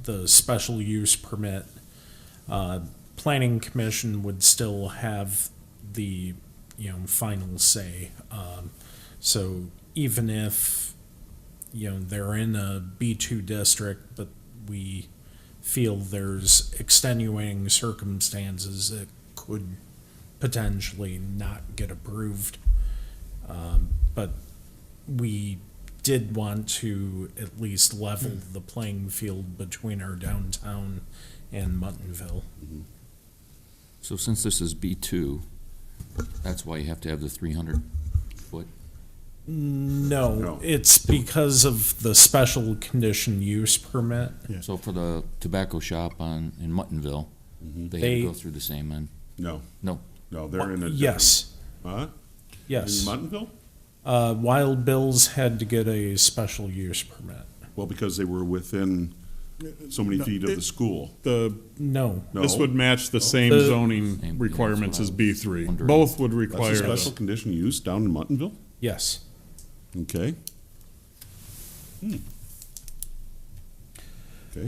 the special use permit, planning commission would still have the, final say. So even if, they're in a B2 district, but we feel there's extenuating circumstances that could potentially not get approved. But we did want to at least level the playing field between our downtown and Muttonville. So since this is B2, that's why you have to have the 300 foot? No, it's because of the special condition use permit. So for the tobacco shop in Muttonville, they have to go through the same then? No. No. No, they're in a different. Yes, Huh? yes. In Muttonville? Wild Bill's had to get a special use permit. Well, because they were within so many feet of the school. The No, No? This would match the same The- zoning Same, yeah, requirements that's as what I was B3. wondering. Both would That's a require special this. condition use down in Muttonville? yes. Okay. Okay.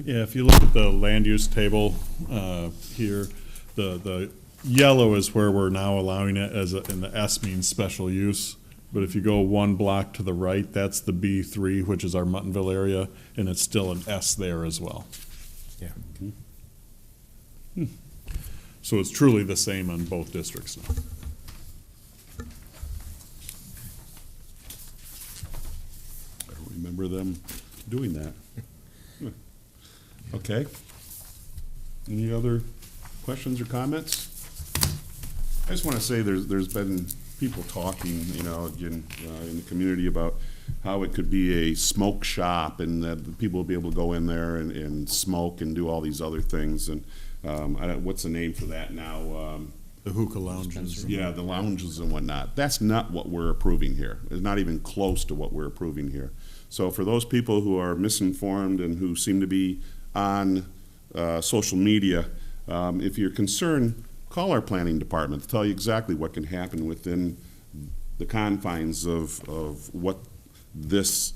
Yeah, if you look at the land use table here, the yellow is where we're now allowing it and the S means special use. But if you go one block to the right, that's the B3, which is our Muttonville area, and it's still an S there as well. Yeah. So it's truly the same on both districts now. I don't remember them doing that. Okay. Any other questions or comments? I just want to say there's been people talking, again, in the community about how it could be a smoke shop and that people will be able to go in there and smoke and do all these other things. And what's the name for that now? The hookah lounges. Yeah, the lounges and whatnot. That's not what we're approving here. It's not even close to what we're approving here. So for those people who are misinformed and who seem to be on social media, if you're concerned, call our planning department to tell you exactly what can happen within the confines of what this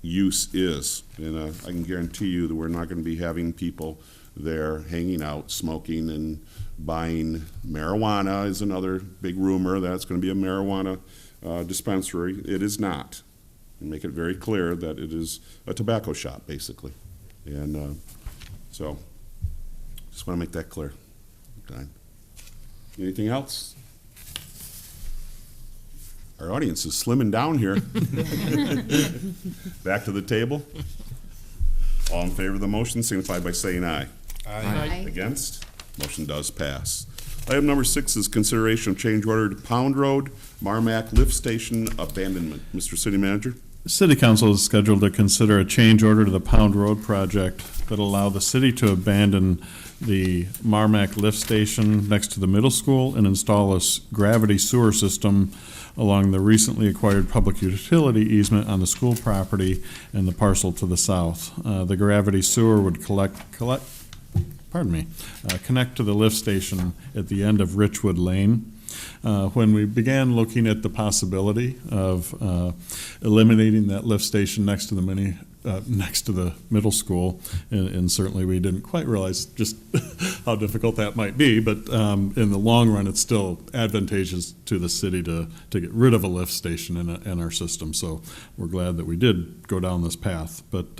use is. And I can guarantee you that we're not going to be having people there hanging out, smoking and buying marijuana is another big rumor that it's going to be a marijuana dispensary. It is not. And make it very clear that it is a tobacco shop, basically. And so, just want to make that clear. Done. Anything else? Our audience is slimming down here. Back to the table. All in favor of the motion signify by saying aye. Aye. Against? Motion does pass. Item number 6 is consideration of change order to Pound Road, Marmac Lift Station abandonment. Mr. City Manager? The City Council is scheduled to consider a change order to the Pound Road project that allow the city to abandon the Marmac lift station next to the middle school and install a gravity sewer system along the recently acquired public utility easement on the school property and the parcel to the south. The gravity sewer would collect connect to the lift station at the end of Richwood Lane. When we began looking at the possibility of eliminating that lift station next to the middle school, and certainly we didn't quite realize just how difficult that might be, but in the long run, it's still advantageous to the city to get rid of a lift station in our system. So we're glad that we did go down this path. But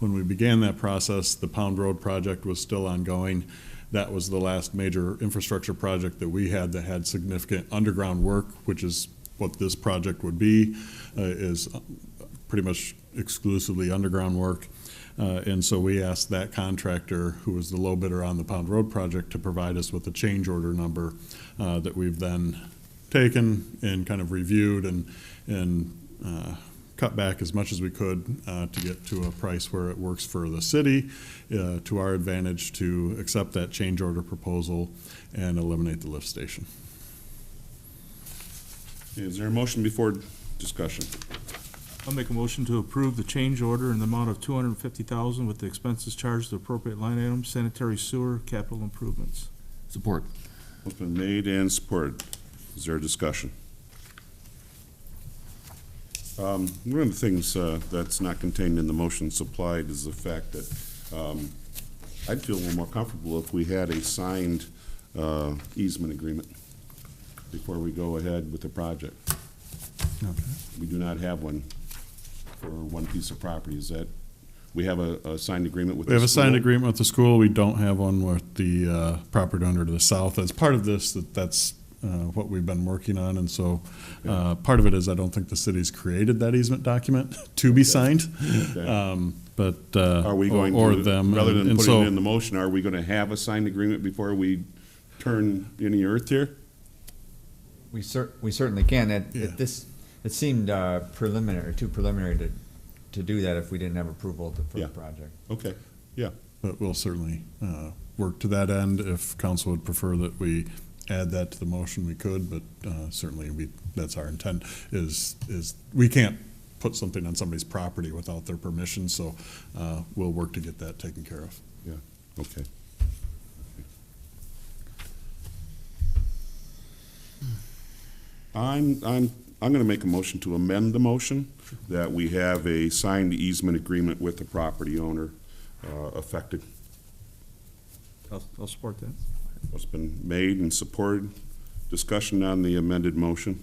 when we began that process, the Pound Road project was still ongoing. That was the last major infrastructure project that we had that had significant underground work, which is what this project would be, is pretty much exclusively underground work. And so we asked that contractor, who was the low bidder on the Pound Road project, to provide us with a change order number that we've then taken and kind of reviewed and cut back as much as we could to get to a price where it works for the city, to our advantage, to accept that change order proposal and eliminate the lift station. Is there a motion before discussion? I'll make a motion to approve the change order in the amount of $250,000 with the expenses charged to appropriate line items, sanitary sewer, capital improvements. Support. It's been made and supported. Is there a discussion? One of the things that's not contained in the motion supplied is the fact that I'd feel a little more comfortable if we had a signed easement agreement before we go ahead with the project. Okay. We do not have one for one piece of property. Is that, we have a signed agreement with the We have a signed school? agreement with the school. We don't have one with the property owner to the south. As part of this, that's what we've been working on, and so part of it is I don't think the city's created that easement document to be signed. Okay. But Are we going or to, them, rather than and putting so it in the motion, are we going to have a signed agreement before we turn any earth here? We certainly can. Yeah. It seemed preliminary, too preliminary to do that if we didn't have approval for Yeah. the project. Okay, yeah. But we'll certainly work to that end. If council would prefer that we add that to the motion, we could, but certainly that's our intent, is we can't put something on somebody's property without their permission, so we'll work to get that taken care of. Yeah, okay. I'm gonna make a motion to amend the motion, that we have a signed easement agreement with the property owner affected. I'll support that. What's been made and supported. Discussion on the amended motion.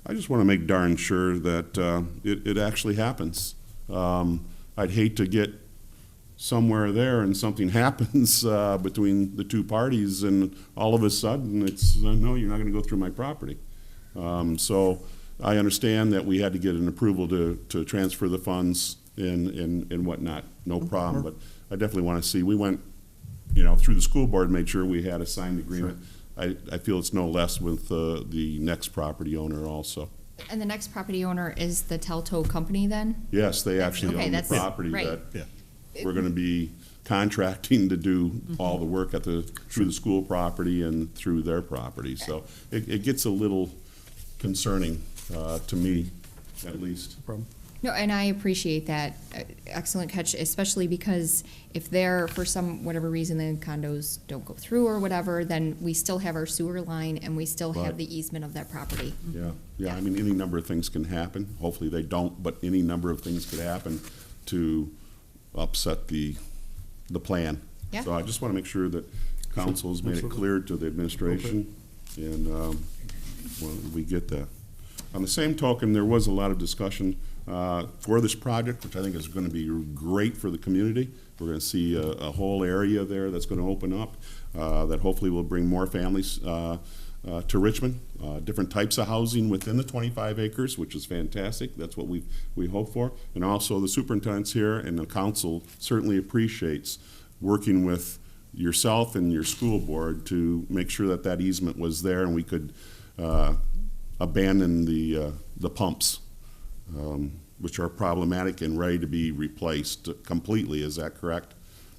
I just want to make darn sure that it actually happens. I'd hate to get somewhere there and something happens between the two parties and all of a sudden it's, no, you're not going to go through my property. So I understand that we had to get an approval to transfer the funds and whatnot. No problem, but I definitely want to see, we went, through the school board, made sure we had a signed agreement. Sure. I feel it's no less with the next property owner also. And the next property owner is the Telto company then? Yes, they actually Okay, own the that's- property right. that we're gonna be contracting to do all the work through the school property and through their property. So it gets a little concerning to me, at least. No, and I appreciate that. Excellent catch, especially because if they're, for whatever reason, the condos don't go through or whatever, then we still have our sewer line and we still have Right. the easement of that property. Yeah, I mean, any number of things can happen. Hopefully they don't, but any number of things could happen to upset the plan. Yeah. So I just want to make sure that council's made it clear to the administration, and we get that. On the same token, there was a lot of discussion for this project, which I think is going to be great for the community. We're going to see a whole area there that's going to open up that hopefully will bring more families to Richmond. Different types of housing within the 25 acres, which is fantastic. That's what we hope for. And also the superintendent's here, and the council certainly appreciates working with yourself and your school board to make sure that that easement was there and we could abandon the pumps, which are problematic and ready to be replaced completely. Is that correct?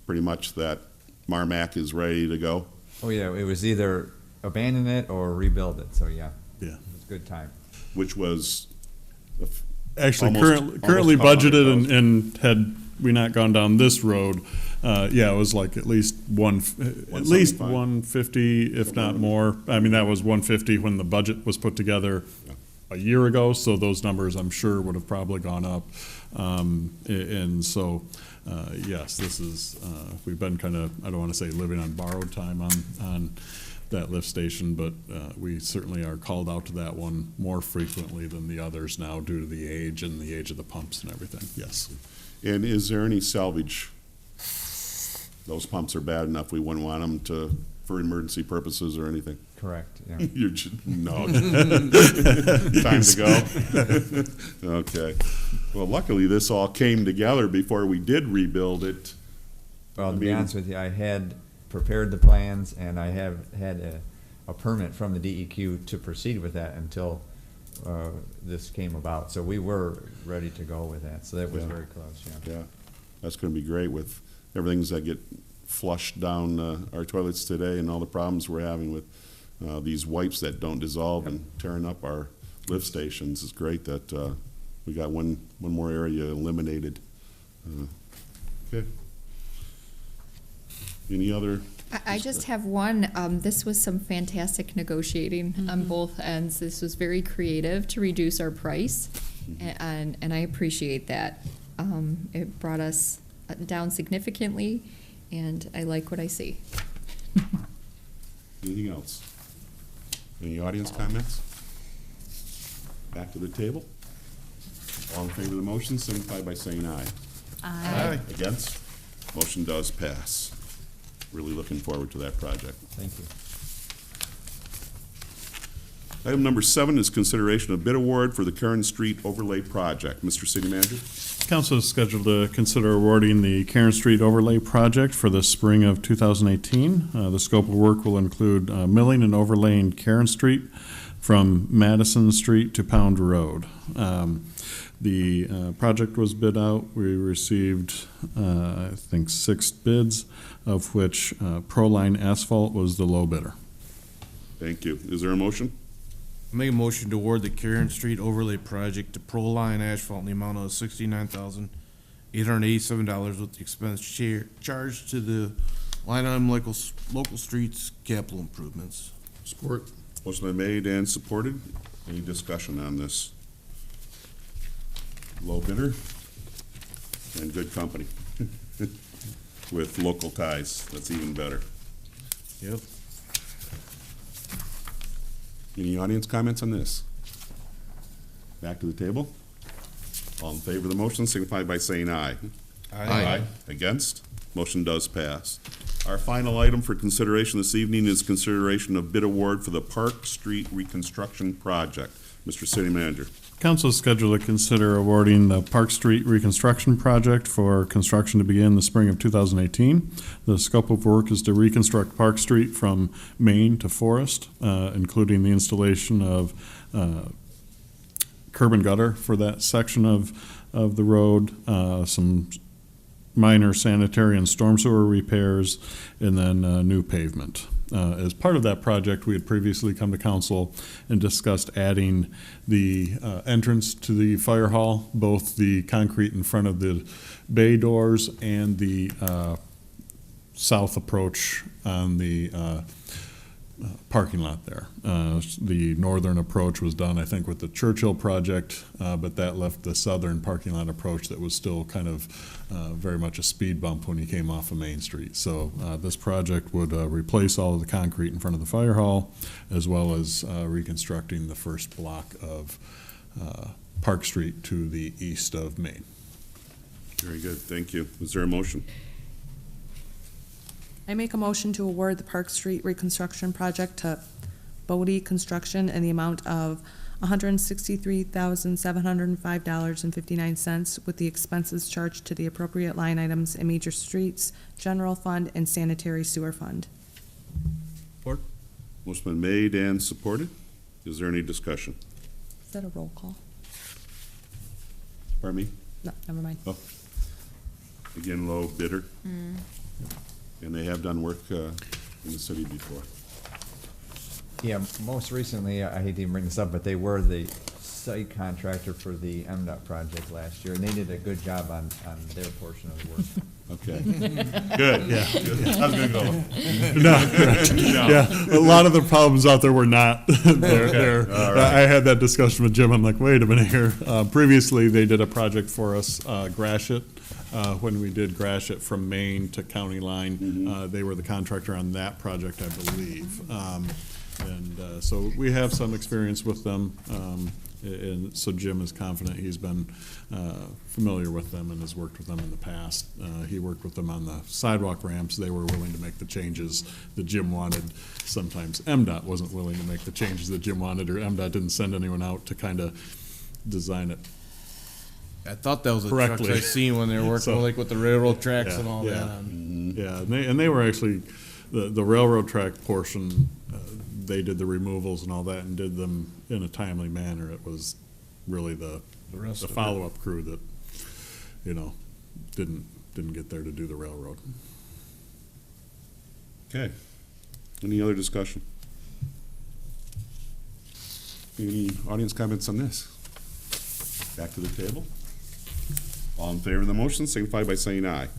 Pretty much that Marmac is ready to go? Oh, yeah, it was either abandon it or rebuild it, so yeah. Yeah. It was a good time. Which was Actually, almost currently budgeted, 500,000. and had we not gone down this road, Yeah, it was like at least at least 175. 150, if not more. I mean, that was 150 when the budget was put together a year ago, so those numbers, I'm sure, would have probably gone up. And so, yes, this is, we've been kind of, I don't want to say living on borrowed time on that lift station, but we certainly are called out to that one more frequently than the others now due to the age and the age of the pumps and everything, yes. And is there any salvage? Those pumps are bad enough, we wouldn't want them for emergency purposes or anything? Correct, yeah. You're no. Time to go? Okay. Well, luckily, this all came together before we did rebuild it. Well, to be mean- honest with you, I had prepared the plans, and I have had a permit from the DEQ to proceed with that until this came about. So we were ready to go with that, so that was Yeah. very close, yeah. Yeah, that's gonna be great with everything that get flushed down our toilets today and all the problems we're having with these wipes that don't dissolve and tearing up our lift stations. It's great that we got one more area eliminated. Okay. Any other? I just have one. This was some fantastic negotiating on both ends. This was very creative to reduce our price, and I appreciate that. It brought us down significantly, and I like what I see. Anything else? Any audience comments? Back to the table. All in favor of the motion, signify by saying aye. Aye. Against? Motion does pass. Really looking forward to that project. Thank you. Item number 7 is consideration of bid award for the Karen Street Overlay Project. Mr. City Manager? Council is scheduled to consider awarding the Karen Street Overlay Project for the spring of 2018. The scope of work will include milling and overlaying Karen Street from Madison Street to Pound Road. The project was bid out. We received, I think, 6 bids, of which Proline Asphalt was the low bidder. Thank you. Is there a motion? Make a motion to award the Karen Street Overlay Project to Proline Asphalt in the amount of $69,887 with the expense charged to the line item local streets capital improvements. Support. Motion been made and supported. Any discussion on this? Low bidder and good company with local ties. That's even better. Yep. Any audience comments on this? Back to the table. All in favor of the motion, signify by saying aye. Aye. Against? Motion does pass. Our final item for consideration this evening is consideration of bid award for the Park Street Reconstruction Project. Mr. City Manager. Council is scheduled to consider awarding the Park Street Reconstruction Project for construction to begin the spring of 2018. The scope of work is to reconstruct Park Street from Main to Forest, including the installation of curb and gutter for that section of the road, some minor sanitary and storm sewer repairs, and then new pavement. As part of that project, we had previously come to council and discussed adding the entrance to the fire hall, both the concrete in front of the bay doors and the south approach on the parking lot there. The northern approach was done, I think, with the Churchill project, but that left the southern parking lot approach that was still kind of very much a speed bump when you came off of Main Street. So this project would replace all of the concrete in front of the fire hall, as well as reconstructing the first block of Park Street to the east of Main. Very good, thank you. Is there a motion? I make a motion to award the Park Street Reconstruction Project to Bodie Construction in the amount of $163,705.59 with the expenses charged to the appropriate line items in major streets, general fund, and sanitary sewer fund. Motion been made and supported. Is there any discussion? Is that a roll call? Pardon me? No, never mind. Oh. Again, low bidder. And they have done work in the city before. Yeah, most recently, I hate to even bring this up, but they were the site contractor for the MDOT project last year, and they did a good job on their portion of the work. Okay. Good. Yeah. I was gonna go. No, correct. Yeah, a lot of the problems out there were not there. All right. I had that discussion with Jim. I'm like, wait a minute here. Previously, they did a project for us, Gratiot, when we did Gratiot from Maine to county line. They were the contractor on that project, I believe. And so we have some experience with them. And so Jim is confident. He's been familiar with them and has worked with them in the past. He worked with them on the sidewalk ramps. They were willing to make the changes that Jim wanted. Sometimes MDOT wasn't willing to make the changes that Jim wanted, or MDOT didn't send anyone out to kind of design it. I thought that was a Correctly. truck I seen when they were working So- like with the railroad tracks and all Yeah. that. Yeah, and they were actually, the railroad track portion, they did the removals and all that and did them in a timely manner. It was really the rest of it. follow-up crew that, didn't get there to do the railroad. Okay. Any other discussion? Any audience comments on this? Back to the table. All in favor of the motion, signify by saying aye.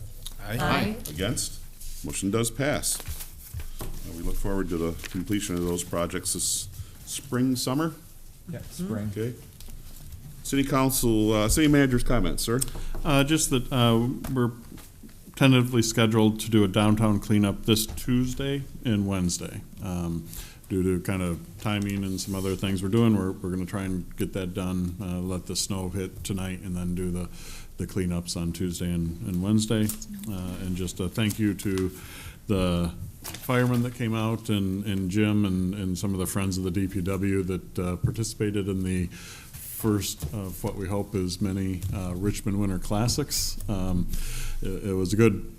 Aye. Against? Motion does pass. We look forward to the completion of those projects this spring, summer. Yeah, spring. Okay. City council, city manager's comments, sir. Just that we're tentatively scheduled to do a downtown cleanup this Tuesday and Wednesday. Due to kind of timing and some other things we're doing, we're going to try and get that done, let the snow hit tonight, and then do the cleanups on Tuesday and Wednesday. And just a thank you to the firemen that came out and Jim and some of the friends of the DPW that participated in the first of what we hope is many Richmond Winter Classics. It was a good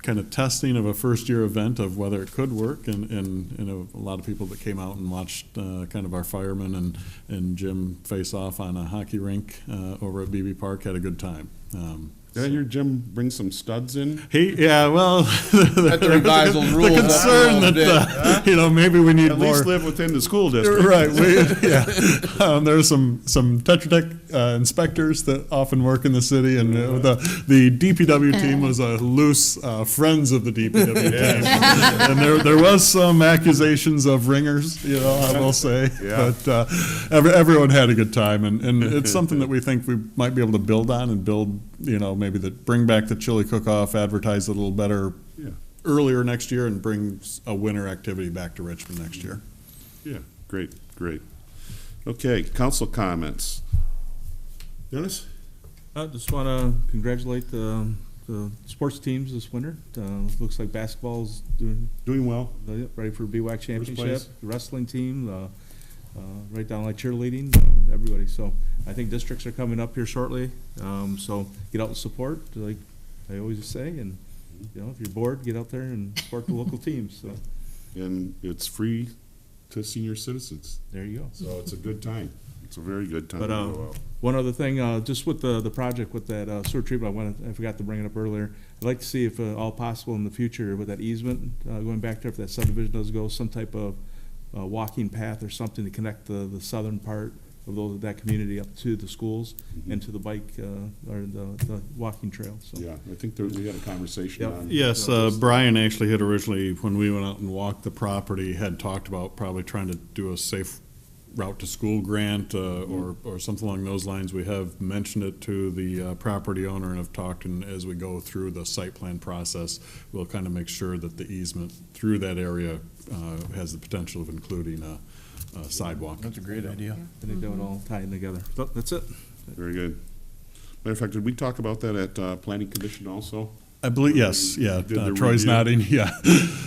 kind of testing of a first-year event of whether it could work, and a lot of people that came out and watched kind of our firemen and Jim face off on a hockey rink over at BB Park had a good time. Did I hear Jim bring some studs in? Well, Had to revise those rules the concern up a little that maybe we need At more. least live within the school district. Right, there's some Tetra Tech inspectors that often work in the city, and the DPW team was a loose Friends of the DPW team. And there was some accusations of ringers, I will say. Yeah. But everyone had a good time, and it's something that we think we might be able to build on and build, maybe bring back the chili cook-off, advertise it a little better Yeah. earlier next year, and bring a winter activity back to Richmond next year. Yeah, great. Okay, council comments. Dennis? I just want to congratulate the sports teams this winter. Looks like basketball's Doing well. ready for BWAC championship. place. The wrestling team, right down like cheerleading, everybody. So I think districts are coming up here shortly. So get out and support, like I always say. And if you're bored, get out there and support the local teams. So And it's free to senior citizens, there you go. so it's a good time. It's a very good time. But to go out. one other thing, just with the project with that sewer treatment, I forgot to bring it up earlier. I'd like to see if all possible in the future with that easement going back there, if that subdivision does go, some type of walking path or something to connect the southern part of that community up to the schools and to the bike or the walking trail. So Yeah, I think we had a conversation Yep. on. Yes, Brian actually had originally, when we went out and walked the property, had talked about probably trying to do a safe route to school grant or something along those lines. We have mentioned it to the property owner and have talked, and as we go through the site plan process, we'll kind of make sure that the easement through that area has the potential of including a sidewalk. That's a great idea. I think that would all tie in together. So that's it. Very good. Matter of fact, did we talk about that at planning commission also? I believe, yes, yeah. Did the Troy's review? nodding, yeah.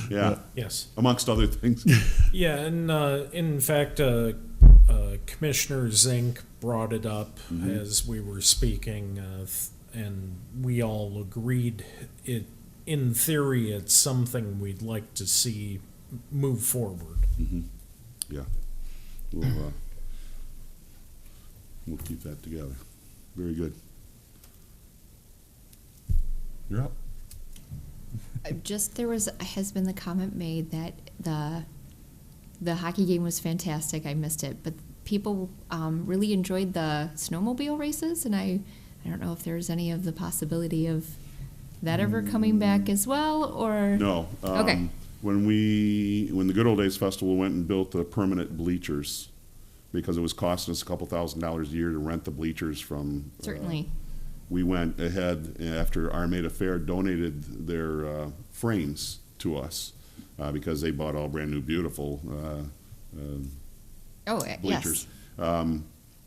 Yeah, Yes. amongst other things. Yeah, and in fact, Commissioner Zink brought it up as we were speaking, and we all agreed in theory, it's something we'd like to see move forward. Yeah. We'll keep that together. Very good. You're up. Has been the comment made that the hockey game was fantastic. I missed it, but people really enjoyed the snowmobile races, and I don't know if there's any of the possibility of that ever coming back as well, or? No. Okay. When the Good Old Days Festival went and built the permanent bleachers, because it was costing us a couple $1,000s a year to rent the bleachers from. Certainly. We went ahead after Armada Fair donated their frames to us because they bought all brand new, beautiful bleachers. Yes.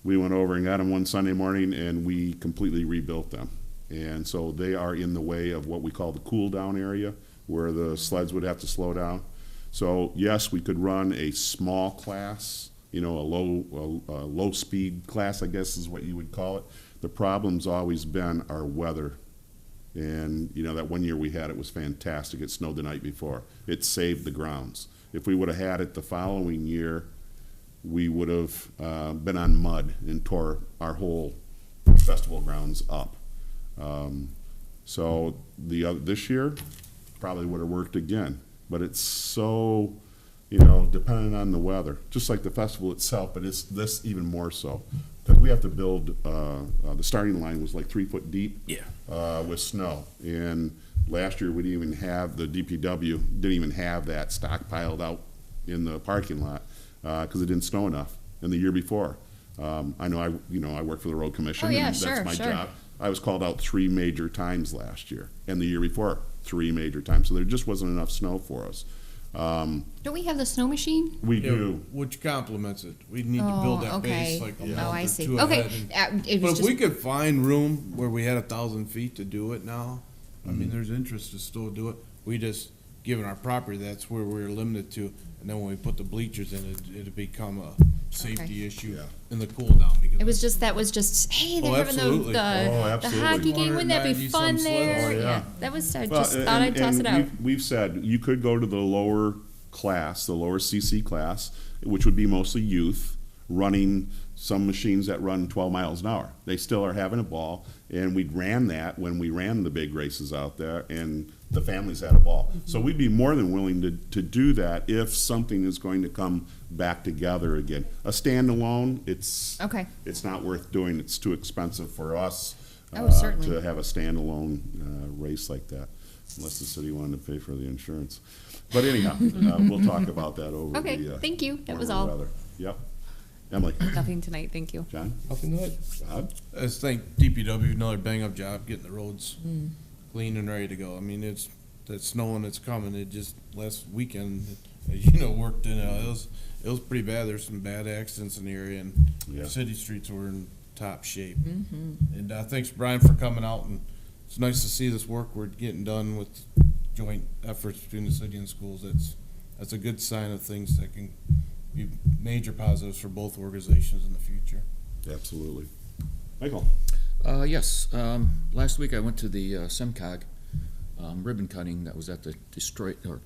We went over and got them one Sunday morning, and we completely rebuilt them. And so they are in the way of what we call the cool down area, where the sleds would have to slow down. So yes, we could run a small class, a low speed class, I guess is what you would call it. The problem's always been our weather. And, that one year we had, it was fantastic. It snowed the night before. It saved the grounds. If we would have had it the following year, we would have been on mud and tore our whole festival grounds up. So this year probably would have worked again. But it's so, dependent on the weather. Just like the festival itself, but it's this even more so. Because we have to build, the starting line was like 3 foot deep. Yeah. With snow. And last year we didn't even have, the DPW didn't even have that stockpiled out in the parking lot because it didn't snow enough. And the year before, I know I work for the road commission. Oh, yeah, and sure, that's my sure. job. I was called out 3 major times last year, and the year before 3 major times. So there just wasn't enough snow for us. Don't we have the snow machine? We do. Which complements it. We need to build that base like a Oh, month I or see. two Okay. ahead. It But was if we just, could find room where we had 1,000 feet to do it now, I mean, there's interest to still do it. We just, given our property, that's where we're limited to. And then when we put the bleachers in, it'd become a safety issue Yeah. in the cool down. Because it was just, that was just, hey, they're Oh, having absolutely. the absolutely. hockey game. Wouldn't that be 190 fun some there? sleds. Oh, yeah. That was, I Well, just thought I'd toss it out. We've said you could go to the lower class, the lower CC class, which would be mostly youth, running some machines that run 12 miles an hour. They still are having a ball, and we ran that when we ran the big races out there, and the families had a ball. So we'd be more than willing to do that if something is going to come back together again. A standalone, it's not worth doing. It's too expensive for us Certainly. to have a standalone race like that, unless the city wanted to pay for the insurance. But anyhow, we'll talk about that over Okay, the thank you. That over was the all. weather. Yep. Emily. Nothing tonight, thank you. John? Nothing to it. Bob? I just think DPW, another bang-up job getting the roads clean and ready to go. I mean, it's snowing, it's coming. It just, last weekend, worked in, it was pretty bad. There's some bad accidents in the area, and Yeah. city streets were in top shape. And thanks, Brian, for coming out, and it's nice to see this work we're getting done with joint efforts between the city and schools. That's a good sign of things that can be major positives for both organizations in the future. Absolutely. Michael? Yes, last week I went to the SEMCOG ribbon cutting that was at the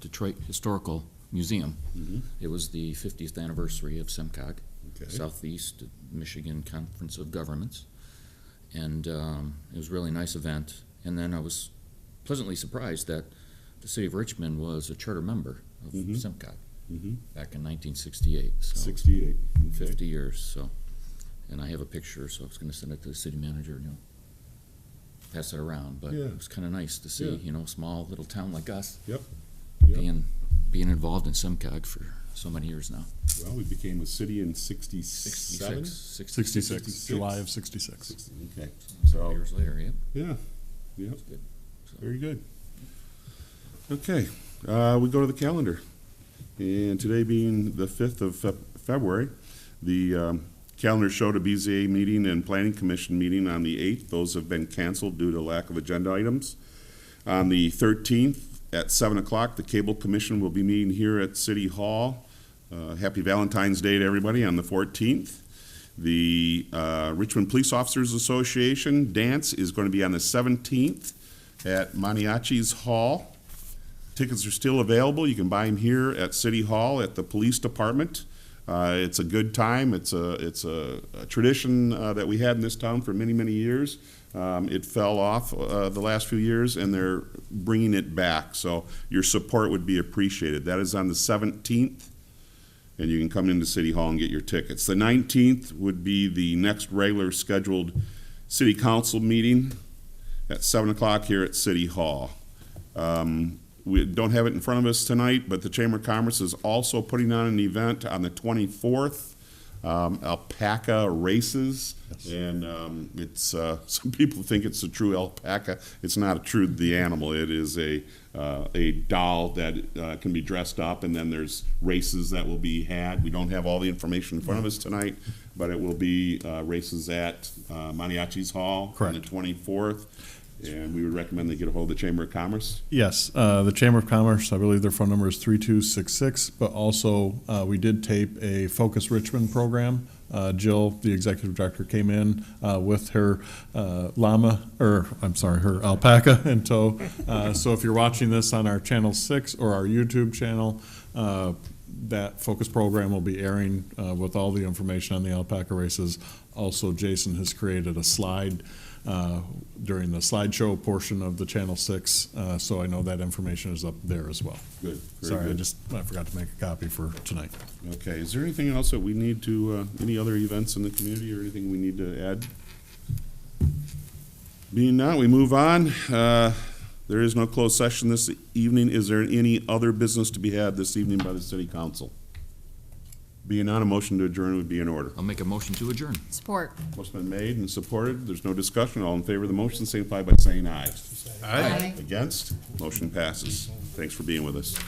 Detroit Historical Museum. Mm-hmm. It was the 50th anniversary of SEMCOG, Okay. Southeast Michigan Conference of Governments, and it was a really nice event. And then I was pleasantly surprised that the city of Richmond was a charter member of Mhm. SEMCOG Mm-hmm. back in 1968. So 68. Okay. 50 years. So, and I have a picture, so I was going to send it to the city manager. Pass it around. But Yeah. it was kind of nice to see, Yeah. small little town like us Yep. being involved in SEMCOG for so many years now. Well, we became a city in 67? 66, July of 66. Okay. So years later, yep. Yeah. Yep. Good. So, Very good. Okay. We go to the calendar. And today being the 5th of February, the calendar showed a BZA meeting and Planning Commission meeting on the 8th. Those have been canceled due to lack of agenda items. On the 13th at 7 o'clock, the Cable Commission will be meeting here at City Hall. Happy Valentine's Day to everybody on the 14th. The Richmond Police Officers Association dance is going to be on the 17th at Maniachi's Hall. Tickets are still available. You can buy them here at City Hall at the Police Department. It's a good time. It's a tradition that we had in this town for many, many years. It fell off the last few years, and they're bringing it back. So your support would be appreciated. That is on the 17th, and you can come into City Hall and get your tickets. The 19th would be the next regular scheduled City Council meeting at 7 o'clock here at City Hall. We don't have it in front of us tonight, but the Chamber of Commerce is also putting on an event on the 24th, alpaca races. And it's some people think it's a true alpaca. It's not a true the animal. It is a doll that can be dressed up, and then there's races that will be had. We don't have all the information in front of us tonight, but it will be races at Mariachi's Hall on the 24th. And we would recommend they get a hold of the Chamber of Commerce. Yes, the Chamber of Commerce, I believe their phone number is 3266, but also we did tape a Focus Richmond program. Jill, the executive director, came in with her her alpaca in tow. So if you're watching this on our Channel 6 or our YouTube channel, that Focus program will be airing with all the information on the alpaca races. Also, Jason has created a slide during the slideshow portion of the Channel 6, so I know that information is up there as well. Good. Sorry, Good. I forgot to make a copy for tonight. Okay, is there anything else that we need to, any other events in the community or anything we need to add? Being not, we move on. There is no closed session this evening. Is there any other business to be had this evening by the City Council? Being not, a motion to adjourn would be in order. I'll make a motion to adjourn. Support. Motion been made and supported. There's no discussion. All in favor of the motion, signify by saying aye. Aye. Against? Motion passes. Thanks for being with us.